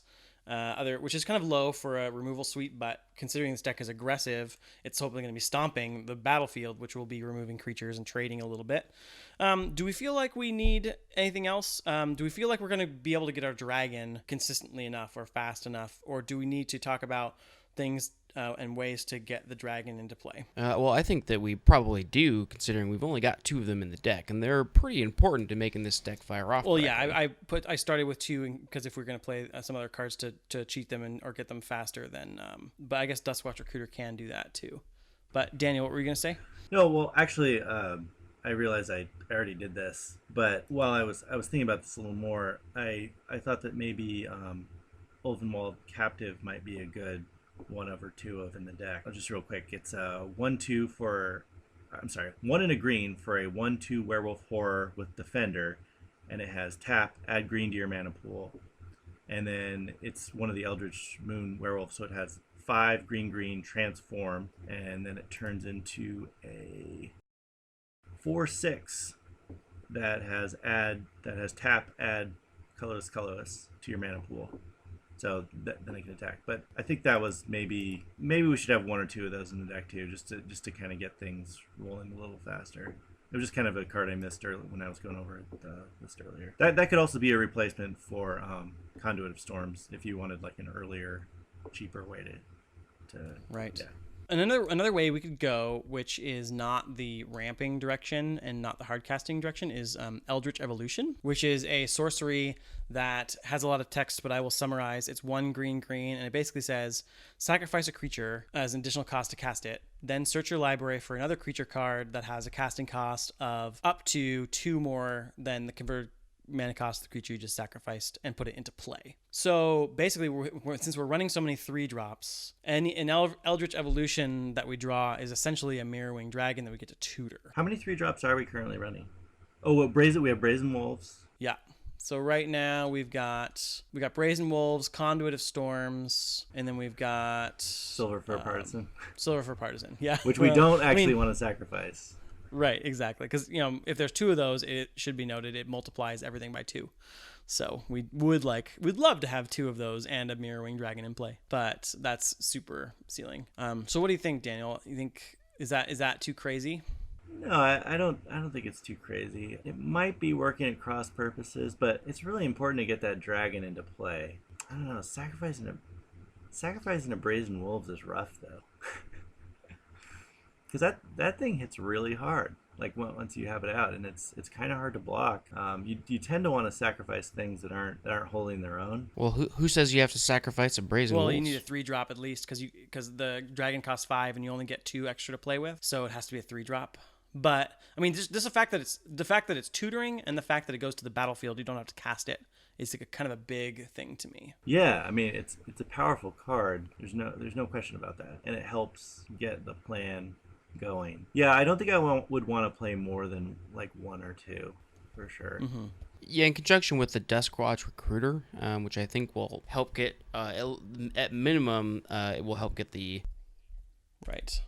Speaker 1: which is kind of low for a removal suite, but considering this deck is aggressive, it's hopefully going to be stomping the battlefield, which will be removing creatures and trading a little bit. Do we feel like we need anything else? Do we feel like we're going to be able to get our dragon consistently enough or fast enough, or do we need to talk about things and ways to get the dragon into play?
Speaker 3: Well, I think that we probably do, considering we've only got 2 of them in the deck, and they're pretty important to making this deck fire off.
Speaker 1: Well,
Speaker 3: correctly.
Speaker 1: yeah, I started with 2 because if we're going to play some other cards to cheat them or get them faster, then but I guess Duskwatch Recruiter can do that too. But Daniel, what were you going to say?
Speaker 4: No, well, actually, I realized I already did this, but while I was thinking about this a little more, I thought that maybe Ulvenwald Captive might be a good 1 of or 2 of in the deck. Just real quick, it's 1/2 for, I'm sorry, 1 and a green for a 1/2 werewolf horror with defender, and it has tap, add green to your mana pool, and then it's one of the Eldritch Moon werewolves, so it has 5 green transform, and then it turns into a 4/6 that has tap, add colorless to your mana pool. So then I can attack. But I think that was maybe we should have 1 or 2 of those in the deck too, just to kind of get things rolling a little faster. It was just kind of a card I missed when I was going over the list earlier. That could also be a replacement for Conduit of Storms if you wanted like an earlier, cheaper way to
Speaker 1: Right.
Speaker 4: Yeah.
Speaker 1: Another way we could go, which is not the ramping direction and not the hard casting direction, is Eldritch Evolution, which is a sorcery that has a lot of text, but I will summarize. It's 1 green, and it basically says, sacrifice a creature as an additional cost to cast it, then search your library for another creature card that has a casting cost of up to 2 more than the converted mana cost of the creature you just sacrificed, and put it into play. So basically, since we're running so many 3-drops, an Eldritch Evolution that we draw is essentially a Mirror-Wing Dragon that we get to tutor.
Speaker 4: How many 3-drops are we currently running? Oh, well, we have Brazen Wolves.
Speaker 1: Yeah. So right now we got Brazen Wolves, Conduit of Storms, and then we've got
Speaker 4: Silver Fur Partisan.
Speaker 1: Silver Fur Partisan. Yeah.
Speaker 4: Which we don't actually want to sacrifice.
Speaker 1: Right, exactly. Because, if there's 2 of those, it should be noted, it multiplies everything by 2. So we'd love to have 2 of those and a Mirror-Wing Dragon in play, but that's super ceiling. So what do you think, Daniel? You think is that too crazy?
Speaker 4: No, I don't think it's too crazy. It might be working at cross purposes, but it's really important to get that dragon into play. I don't know, sacrificing a Brazen Wolves is rough though. Because that thing hits really hard, like once you have it out, and it's kind of hard to block. You tend to want to sacrifice things that aren't holding their own.
Speaker 3: Well, who says you have to sacrifice a Brazen Wolves?
Speaker 1: Well, you need a 3-drop at least, because the dragon costs 5 and you only get 2 extra to play with, so it has to be a 3-drop. But I mean, just the fact that it's tutoring and the fact that it goes to the battlefield, you don't have to cast it, is like a kind of a big thing to me.
Speaker 4: Yeah, I mean it's a powerful card. There's no question about that, and it helps get the plan going. Yeah, I don't think I would want to play more than like 1 or 2 for sure.
Speaker 1: Mm-hmm.
Speaker 3: Yeah, in conjunction with the Duskwatch Recruiter, which I think will help get at minimum it will help get the
Speaker 1: right.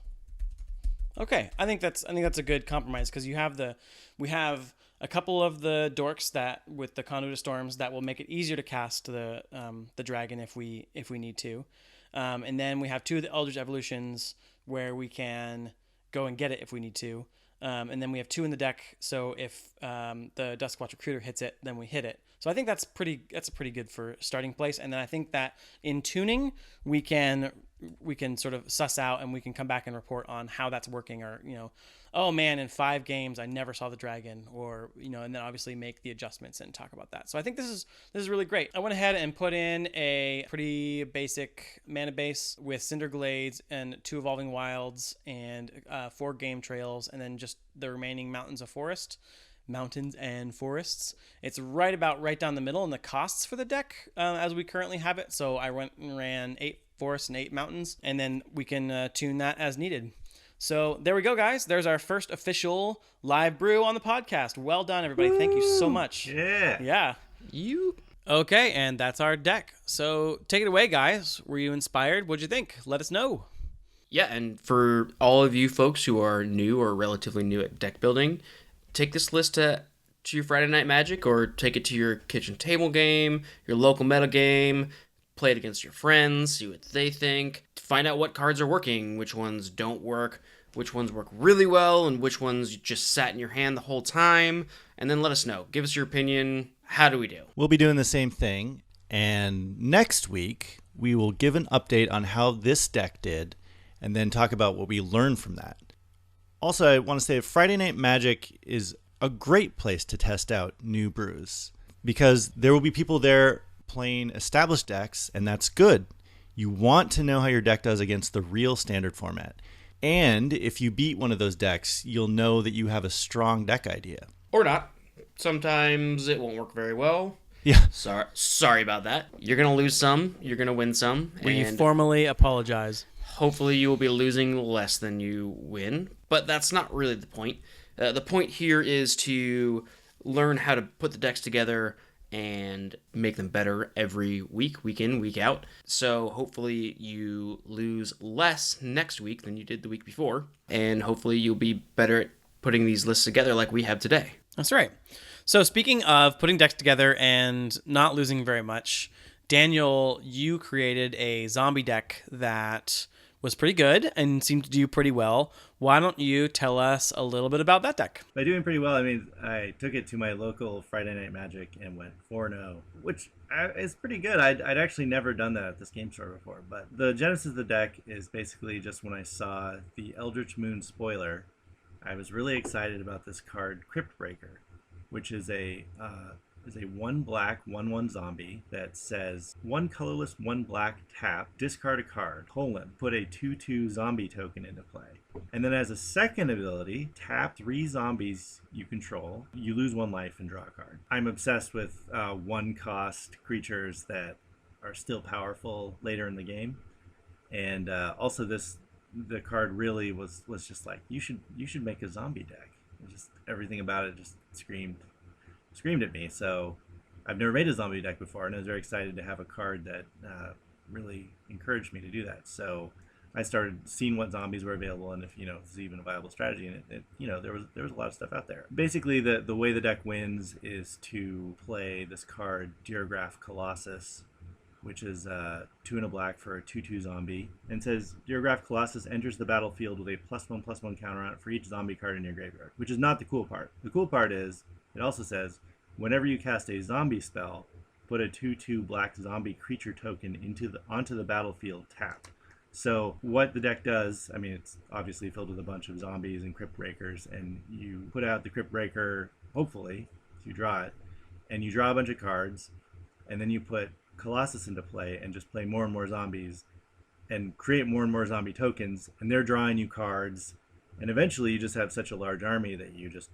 Speaker 1: Okay, I think that's a good compromise, because we have a couple of the dorks that with the Conduit of Storms that will make it easier to cast the dragon if we need to, and then we have 2 of the Eldritch Evolutions where we can go and get it if we need to, and then we have 2 in the deck, so if the Duskwatch Recruiter hits it, then we hit it. So I think that's pretty good for starting place, and then I think that in tuning we can sort of suss out, and we can come back and report on how that's working, or oh man, in 5 games I never saw the dragon, or and then obviously make the adjustments and talk about that. So I think this is really great. I went ahead and put in a pretty basic mana base with Cinder Glades and 2 Evolving Wilds and 4 Game Trails, and then just the remaining Mountains of Forest. mountains and forests. It's right down the middle in the costs for the deck as we currently have it. So I went and ran 8 forests and 8 mountains, and then we can tune that as needed. So there we go, guys. There's our first official live brew on the podcast. Well done, everybody. Woo! Thank you so much.
Speaker 4: Yeah.
Speaker 3: You.
Speaker 1: Okay, and that's our deck. So take it away, guys. Were you inspired? What'd you think? Let us know.
Speaker 3: Yeah, and for all of you folks who are new or relatively new at deck building, take this list to your Friday Night Magic, or take it to your kitchen table game, your local meta game, play it against your friends, see what they think, find out what cards are working, which ones don't work, which ones work really well, and which ones just sat in your hand the whole time, and then let us know. Give us your opinion. How do we do?
Speaker 2: We'll be doing the same thing, and next week we will give an update on how this deck did, and then talk about what we learned from that. Also, I want to say Friday Night Magic is a great place to test out new brews, because there will be people there playing established decks, and that's good. You want to know how your deck does against the real standard format. And if you beat one of those decks, you'll know that you have a strong deck idea.
Speaker 3: Or not. Sometimes it won't work very well.
Speaker 2: Yeah.
Speaker 3: Sorry about that. You're going to lose some. You're going to win some.
Speaker 1: We formally apologize.
Speaker 3: Hopefully you will be losing less than you win. But that's not really the point. The point here is to learn how to put the decks together and make them better every week in, week out. So hopefully you lose less next week than you did the week before. And hopefully you'll be better at putting these lists together like we have today.
Speaker 1: That's right. So speaking of putting decks together and not losing very much, Daniel, you created a zombie deck that was pretty good and seemed to do pretty well. Why don't you tell us a little bit about that deck?
Speaker 4: By doing pretty well, I mean, I took it to my local Friday Night Magic and went 4-0, which is pretty good. I'd actually never done that at this game store before. But the genesis of the deck is basically just when I saw the Eldritch Moon spoiler, I was really excited about this card, Crypt Breaker, which is a 1 black, 1/1 zombie that says 1 colorless, 1 black, tap, discard a card, put a 2/2 zombie token into play. And then as a second ability, tap 3 zombies you control, you lose 1 life and draw a card. I'm obsessed with 1-cost creatures that are still powerful later in the game. And also the card really was just like, you should make a zombie deck. Just everything about it just screamed at me. So I've never made a zombie deck before, and I was very excited to have a card that really encouraged me to do that. So I started seeing what zombies were available, and if it's even a viable strategy. And it there was a lot of stuff out there. Basically, the way the deck wins is to play this card, Deergraph Colossus, which is 2 and a black for a 2/2 zombie, and says Deergraph Colossus enters the battlefield with a +1/+1 counter on it for each zombie card in your graveyard, which is not the cool part. The cool part is it also says whenever you cast a zombie spell, put a 2/2 black zombie creature token onto the battlefield tapped. So what the deck does, I mean, it's obviously filled with a bunch of zombies and Crypt Breakers, and you put out the Crypt Breaker, hopefully, if you draw it, and you draw a bunch of cards, and then you put Colossus into play and just play more and more zombies and create more and more zombie tokens, and they're drawing you cards, and eventually you just have such a large army that you just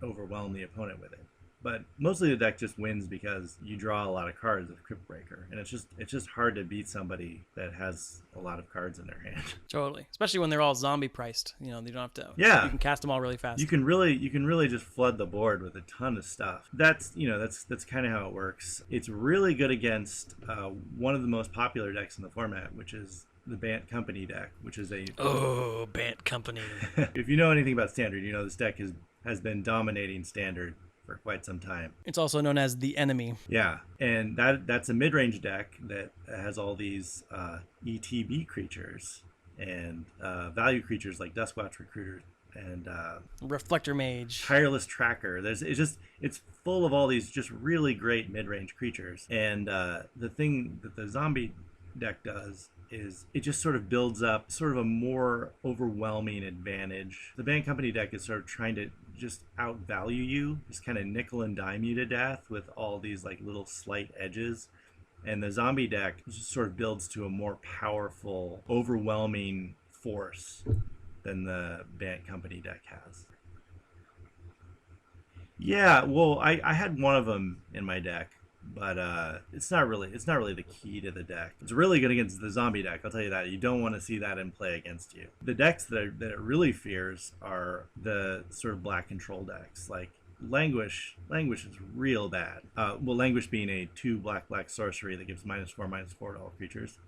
Speaker 4: overwhelm the opponent with it. But mostly the deck just wins because you draw a lot of cards with Crypt Breaker, and it's just hard to beat somebody that has a lot of cards in their hand.
Speaker 1: Totally, especially when they're all zombie priced. You don't have to.
Speaker 4: Yeah,
Speaker 1: you can cast them all really fast.
Speaker 4: You can really just flood the board with a ton of stuff. That's kind of how it works. It's really good against one of the most popular decks in the format, which is the Bant Company deck, which is
Speaker 1: Bant Company.
Speaker 4: If you know anything about Standard, you know this deck has been dominating Standard for quite some time.
Speaker 1: It's also known as the Enemy.
Speaker 4: Yeah, and that's a mid-range deck that has all these ETB creatures and value creatures like Duskwatch Recruiter and
Speaker 1: Reflector Mage,
Speaker 4: Tireless Tracker. It's full of all these just really great mid-range creatures. And the thing that the zombie deck does is it just sort of builds up sort of a more overwhelming advantage. The Band Company deck is sort of trying to just outvalue you, just kind of nickel and dime you to death with all these like little slight edges. And the zombie deck just sort of builds to a more powerful, overwhelming force than the Band Company deck has. Yeah, well, I had one of them in my deck, but it's not really the key to the deck. It's really good against the zombie deck. I'll tell you that. You don't want to see that in play against you. The decks that it really fears are the sort of black control decks, like Languish. Languish is real bad. Well, Languish being a 2 black sorcery that gives -4/-4 to all creatures.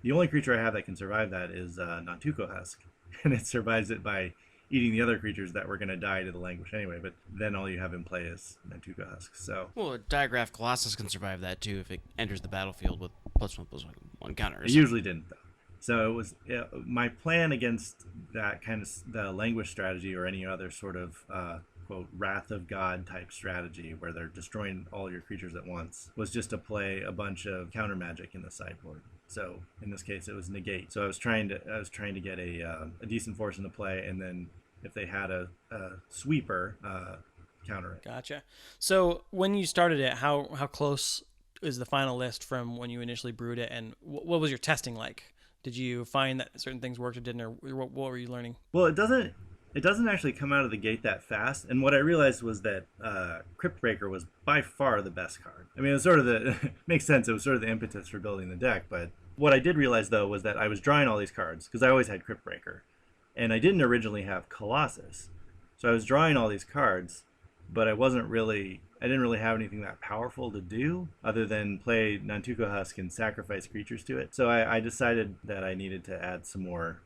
Speaker 4: The only creature I have that can survive that is Nantuko Husk, and it survives it by eating the other creatures that were going to die to the Languish anyway. But then all you have in play is Nantuko Husk. So
Speaker 3: Well, a Diagraph Colossus can survive that too if it enters the battlefield with +1/+1 counters.
Speaker 4: it usually didn't though. So it was my plan against that kind of the Languish strategy or any other sort of quote Wrath of God type strategy where they're destroying all your creatures at once was just to play a bunch of counter magic in the sideboard. So in this case, it was negate. So I was trying to get a decent force into play, and then if they had a sweeper, counter it.
Speaker 1: Gotcha. So when you started it, how close is the final list from when you initially brewed it, and what was your testing like? Did you find that certain things worked or didn't, or what were you learning?
Speaker 4: Well, it doesn't actually come out of the gate that fast. And what I realized was that Cryptbreaker was by far the best card. I mean, it was sort of the makes sense. It was sort of the impetus for building the deck. But what I did realize though was that I was drawing all these cards because I always had Cryptbreaker, and I didn't originally have Colossus, so I was drawing all these cards, but I didn't really have anything that powerful to do other than play Nantuko Husk and sacrifice creatures to it. So I decided that I needed to add some more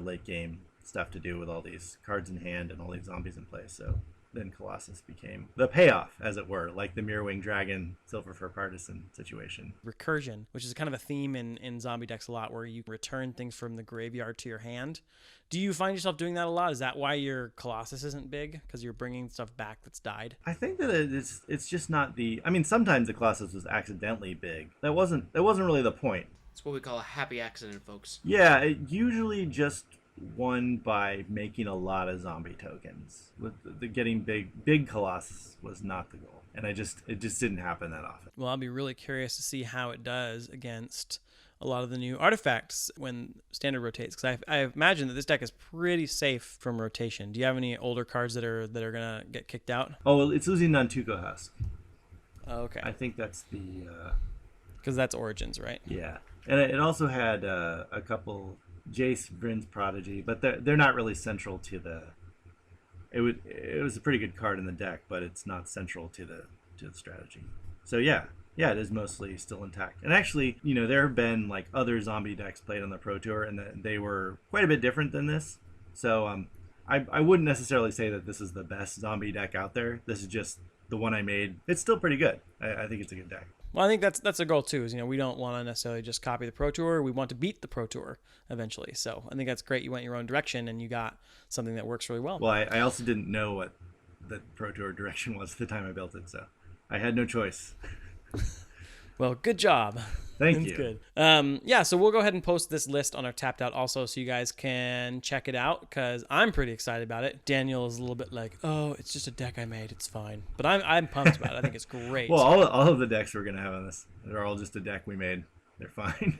Speaker 4: late game stuff to do with all these cards in hand and all these zombies in play. So then Colossus became the payoff, as it were, like the Mirrorwing Dragon, Silver Fur Partisan situation.
Speaker 1: Recursion, which is kind of a theme in zombie decks a lot, where you return things from the graveyard to your hand. Do you find yourself doing that a lot? Is that why your Colossus isn't big? Because you're bringing stuff back that's died?
Speaker 4: I think that it's just not the. I mean, sometimes the Colossus was accidentally big. That wasn't really the point.
Speaker 3: It's what we call a happy accident, folks.
Speaker 4: Yeah, it usually just won by making a lot of zombie tokens. With the getting big Colossus was not the goal, and it just didn't happen that often.
Speaker 1: Well, I'll be really curious to see how it does against a lot of the new artifacts when standard rotates, because I imagine that this deck is pretty safe from rotation. Do you have any older cards that are gonna get kicked out?
Speaker 4: Oh, well, it's losing Nantuko Husk.
Speaker 1: Oh, okay,
Speaker 4: I think that's the
Speaker 1: because that's Origins, right?
Speaker 4: yeah, and it also had a couple Jace Vryn's Prodigy, but they're not really central to the. It was a pretty good card in the deck, but it's not central to the strategy. So yeah, it is mostly still intact. And actually, there have been like other zombie decks played on the Pro Tour, and they were quite a bit different than this. So I wouldn't necessarily say that this is the best zombie deck out there. This is just the one I made. It's still pretty good. I think it's a good deck.
Speaker 1: Well, I think that's a goal too. Is we don't want to necessarily just copy the Pro Tour. We want to beat the Pro Tour eventually. So I think that's great. You went your own direction and you got something that works really well.
Speaker 4: Well, I also didn't know what the Pro Tour direction was at the time I built it, so I had no choice.
Speaker 1: Well, good job.
Speaker 4: Thank you.
Speaker 1: Good. Yeah, so we'll go ahead and post this list on our Tapped Out also, so you guys can check it out, because I'm pretty excited about it. Daniel is a little bit like, oh, it's just a deck I made, it's fine. But I'm pumped about it. I think it's great.
Speaker 4: Well, all of the decks we're going to have on this, they're all just a deck we made. They're fine.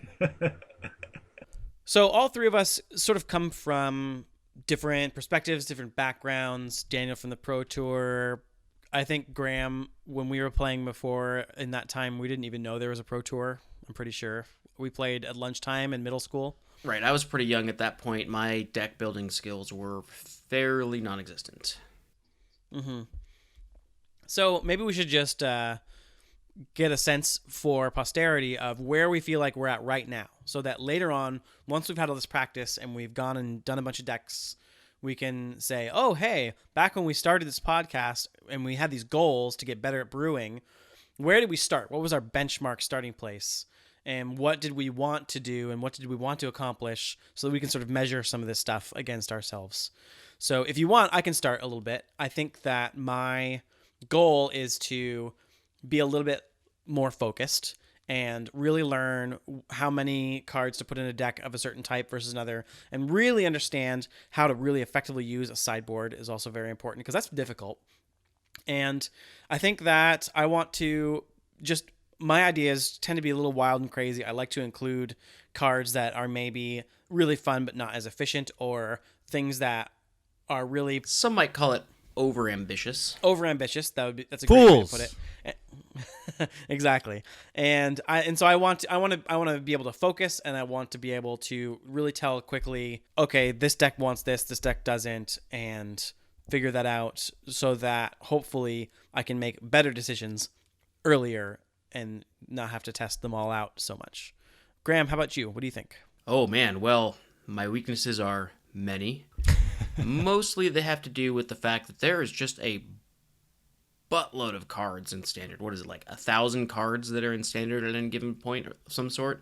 Speaker 1: So all three of us sort of come from different perspectives, different backgrounds. Daniel from the Pro Tour. I think Graham, when we were playing before, in that time, we didn't even know there was a Pro Tour. I'm pretty sure. We played at lunchtime in middle school.
Speaker 3: Right, I was pretty young at that point. My deck building skills were fairly non-existent.
Speaker 1: Mm-hmm. So maybe we should just get a sense for posterity of where we feel like we're at right now, so that later on, once we've had all this practice and we've gone and done a bunch of decks, we can say, oh, hey, back when we started this podcast and we had these goals to get better at brewing, where did we start? What was our benchmark starting place? And what did we want to do and what did we want to accomplish, so that we can sort of measure some of this stuff against ourselves? So if you want, I can start a little bit. I think that my goal is to be a little bit more focused and really learn how many cards to put in a deck of a certain type versus another, and really understand how to really effectively use a sideboard is also very important, because that's difficult. And I think that I want to just, my ideas tend to be a little wild and crazy. I like to include cards that are maybe really fun but not as efficient, or things that are really,
Speaker 3: Some might call it overambitious.
Speaker 1: Overambitious. That's a great way
Speaker 2: Fools.
Speaker 1: to put it. Exactly. And so I want to be able to focus, and I want to be able to really tell quickly, okay, this deck wants this deck doesn't, and figure that out so that hopefully I can make better decisions earlier and not have to test them all out so much. Graham, how about you? What do you think?
Speaker 3: Oh man, well, my weaknesses are many. Mostly they have to do with the fact that there is just a buttload of cards in Standard. What is it, like 1,000 cards that are in Standard at any given point of some sort?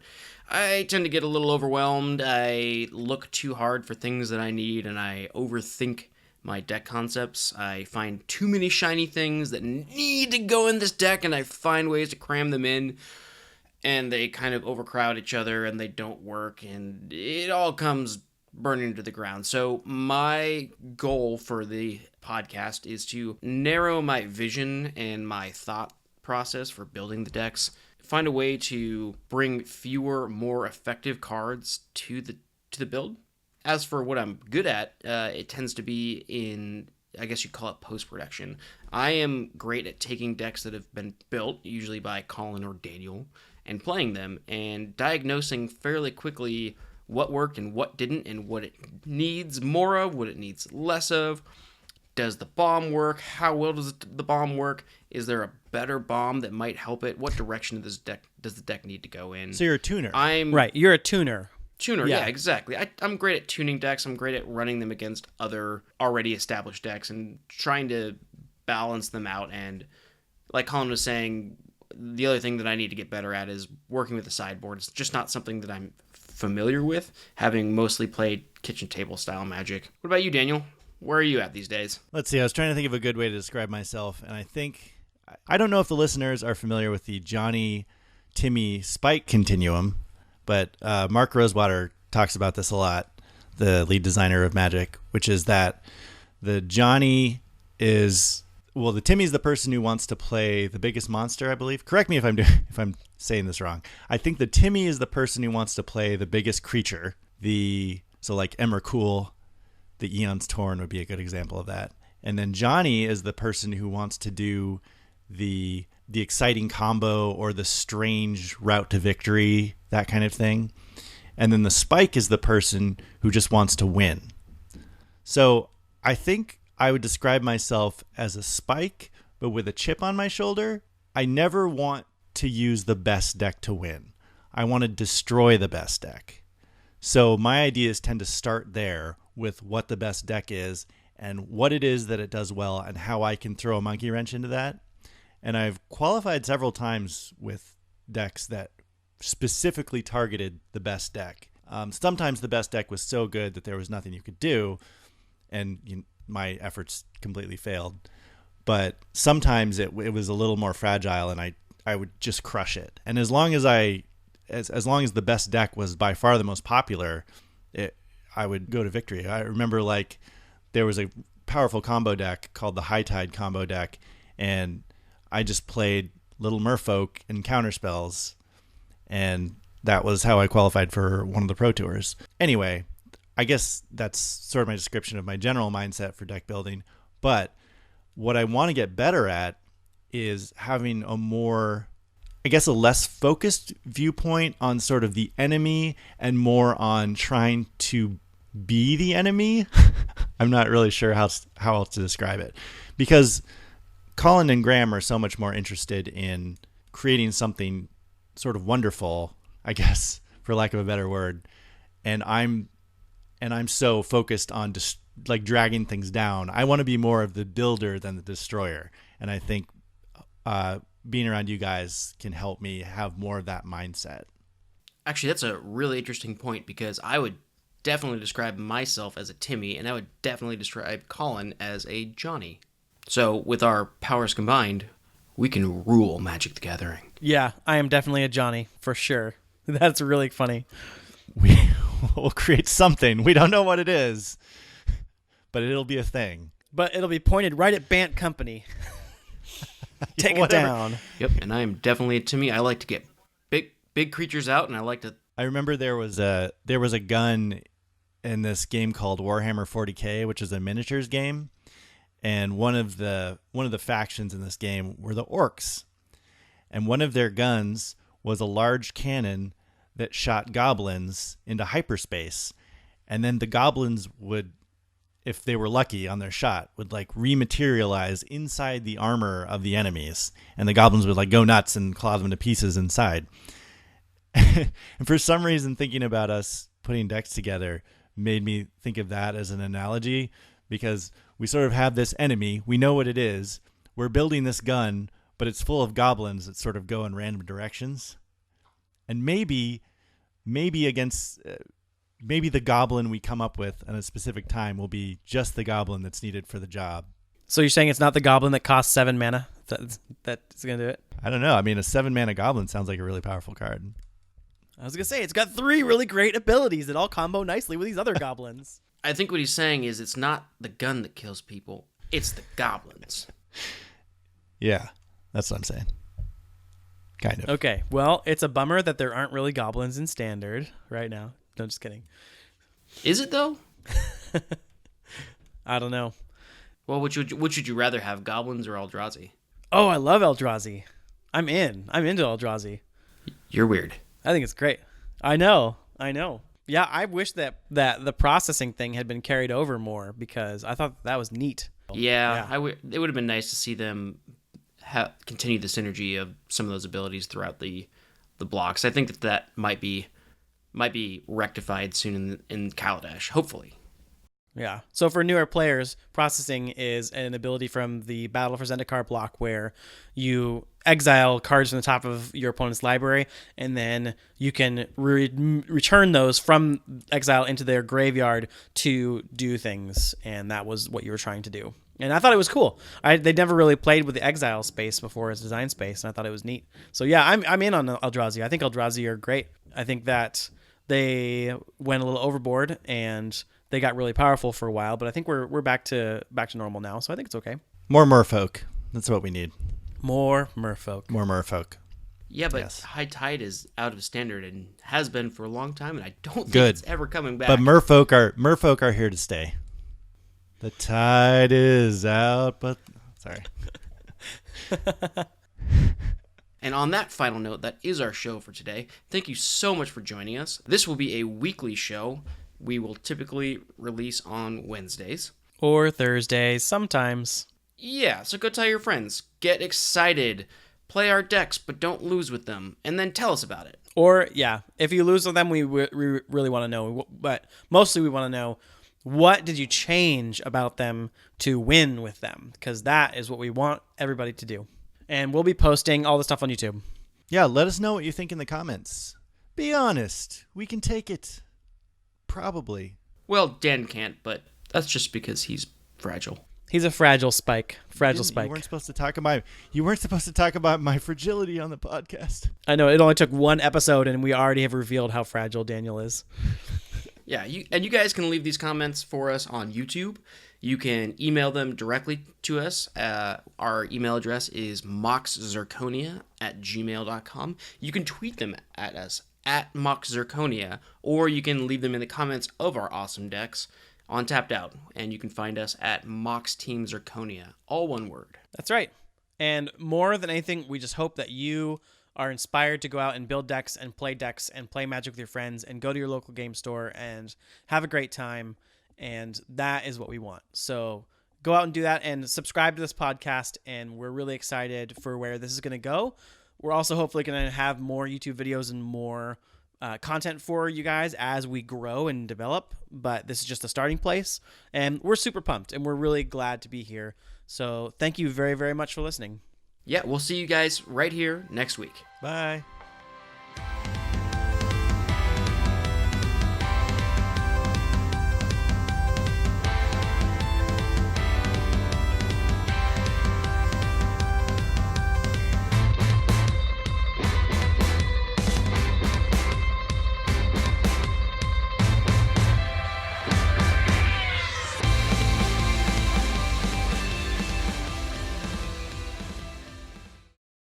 Speaker 3: I tend to get a little overwhelmed. I look too hard for things that I need, and I overthink my deck concepts. I find too many shiny things that need to go in this deck, and I find ways to cram them in, and they kind of overcrowd each other, and they don't work, and it all comes burning to the ground. So my goal for the podcast is to narrow my vision and my thought process for building the decks, find a way to bring fewer, more effective cards to the build. As for what I'm good at, it tends to be in, I guess you'd call it post-production. I am great at taking decks that have been built, usually by Colin or Daniel, and playing them and diagnosing fairly quickly what worked and what didn't, and what it needs more of, what it needs less of. Does the bomb work? How well does the bomb work? Is there a better bomb that might help it? What direction does the deck need to go in?
Speaker 2: So you're a tuner.
Speaker 1: Right, you're a tuner.
Speaker 3: Yeah, exactly. I'm great at tuning decks. I'm great at running them against other already established decks and trying to balance them out. And like Colin was saying, the other thing that I need to get better at is working with the sideboard. It's just not something that I'm familiar with, having mostly played kitchen table style Magic. What about you, Daniel? Where are you at these days?
Speaker 2: Let's see. I was trying to think of a good way to describe myself, and I don't know if the listeners are familiar with the Johnny, Timmy, Spike continuum, but Mark Rosewater talks about this a lot, the lead designer of Magic, which is that the Johnny is, well, the Timmy's the person who wants to play the biggest monster, I believe. Correct me if I'm saying this wrong. I think the Timmy is the person who wants to play the biggest creature. So like Emrakul, the Eon's Torn would be a good example of that. And then Johnny is the person who wants to do the exciting combo or the strange route to victory, that kind of thing. And then the Spike is the person who just wants to win. So I think I would describe myself as a Spike, but with a chip on my shoulder. I never want to use the best deck to win. I want to destroy the best deck. So my ideas tend to start there with what the best deck is and what it is that it does well and how I can throw a monkey wrench into that. And I've qualified several times with decks that specifically targeted the best deck. Sometimes the best deck was so good that there was nothing you could do, and my efforts completely failed. But sometimes it was a little more fragile, and I would just crush it. And as long as long as the best deck was by far the most popular, I would go to victory. I remember there was a powerful combo deck called the High Tide combo deck, and I just played Little Merfolk and counterspells, and that was how I qualified for one of the Pro Tours. Anyway, I guess that's sort of my description of my general mindset for deck building. But what I want to get better at is having a less focused viewpoint on sort of the enemy and more on trying to be the enemy. I'm not really sure how else to describe it, because Colin and Graham are so much more interested in creating something sort of wonderful, I guess, for lack of a better word. And I'm so focused on just dragging things down. I want to be more of the builder than the destroyer. And I think being around you guys can help me have more of that mindset.
Speaker 3: Actually, that's a really interesting point, because I would definitely describe myself as a Timmy, and I would definitely describe Colin as a Johnny. So with our powers combined, we can rule Magic the Gathering.
Speaker 1: Yeah, I am definitely a Johnny, for sure. That's really funny.
Speaker 2: We'll create something. We don't know what it is, but it'll be a thing.
Speaker 1: But it'll be pointed right at Bant Company. Take it down.
Speaker 3: Yep, and I am definitely a Timmy. I like to get big creatures out, and I like to...
Speaker 2: I remember there was a gun in this game called Warhammer 40K, which is a miniatures game. and one of the factions in this game were the orcs, and one of their guns was a large cannon that shot goblins into hyperspace, and then the goblins would, if they were lucky on their shot, would like rematerialize inside the armor of the enemies, and the goblins would like go nuts and claw them to pieces inside. And for some reason, thinking about us putting decks together made me think of that as an analogy, because we sort of have this enemy, we know what it is, we're building this gun, but it's full of goblins that sort of go in random directions. And maybe against maybe the goblin we come up with at a specific time will be just the goblin that's needed for the job.
Speaker 1: So you're saying it's not the goblin that costs 7 mana that's going to do it?
Speaker 2: I don't know. I mean, a 7-mana goblin sounds like a really powerful card.
Speaker 1: I was going to say, it's got 3 really great abilities that all combo nicely with these other goblins.
Speaker 3: I think what he's saying is it's not the gun that kills people, it's the goblins.
Speaker 2: Yeah, that's what I'm saying. Kind of.
Speaker 1: Okay, well, it's a bummer that there aren't really goblins in Standard right now. No, just kidding.
Speaker 3: Is it, though?
Speaker 1: I don't know.
Speaker 3: Well, which would you rather have, goblins or Eldrazi?
Speaker 1: Oh, I love Eldrazi. I'm into Eldrazi.
Speaker 3: You're weird.
Speaker 1: I think it's great. I know. Yeah, I wish that the processing thing had been carried over more, because I thought that was neat.
Speaker 3: Yeah. It would have been nice to see them continue the synergy of some of those abilities throughout the blocks. I think that might be rectified soon in Kaladesh, hopefully.
Speaker 1: Yeah. So for newer players, processing is an ability from the Battle for Zendikar block where you exile cards from the top of your opponent's library, and then you can return those from exile into their graveyard to do things, and that was what you were trying to do. And I thought it was cool. They never really played with the exile space before as design space, and I thought it was neat. So yeah, I'm in on Eldrazi. I think Eldrazi are great. I think that they went a little overboard and they got really powerful for a while, but I think we're back to normal now, so I think it's okay.
Speaker 2: More merfolk. That's what we need.
Speaker 1: More merfolk.
Speaker 3: Yeah, but
Speaker 2: Yes.
Speaker 3: High Tide is out of Standard and has been for a long time, and I don't think
Speaker 2: Good.
Speaker 3: it's ever coming back.
Speaker 2: But merfolk are here to stay. The tide is out, but sorry.
Speaker 3: And on that final note, that is our show for today. Thank you so much for joining us. This will be a weekly show. We will typically release on Wednesdays.
Speaker 1: Or Thursdays, sometimes.
Speaker 3: Yeah, so go tell your friends. Get excited. Play our decks, but don't lose with them. And then tell us about it.
Speaker 1: Or, yeah, if you lose with them, we really want to know. But mostly we want to know, what did you change about them to win with them? Because that is what we want everybody to do. And we'll be posting all the stuff on YouTube.
Speaker 2: Yeah, let us know what you think in the comments. Be honest. We can take it. Probably.
Speaker 3: Well, Dan can't, but that's just because he's fragile.
Speaker 1: He's a fragile spike.
Speaker 2: You weren't supposed to talk about my fragility on the podcast.
Speaker 1: I know, it only took one episode and we already have revealed how fragile Daniel is.
Speaker 3: Yeah, you guys can leave these comments for us on YouTube. You can email them directly to us. Our email address is moxzirconia@gmail.com. You can tweet them at us at moxzirconia, or you can leave them in the comments of our awesome decks on tappedout, and you can find us at Mox Team Zirconia, all one word.
Speaker 1: That's right. And more than anything, we just hope that you are inspired to go out and build decks and play Magic with your friends and go to your local game store and have a great time. And that is what we want. So go out and do that and subscribe to this podcast. And we're really excited for where this is going to go. We're also hopefully going to have more YouTube videos and more content for you guys as we grow and develop. But this is just a starting place. And we're super pumped and we're really glad to be here. So thank you very, very much for listening.
Speaker 3: Yeah, we'll see you guys right here next week.
Speaker 2: Bye.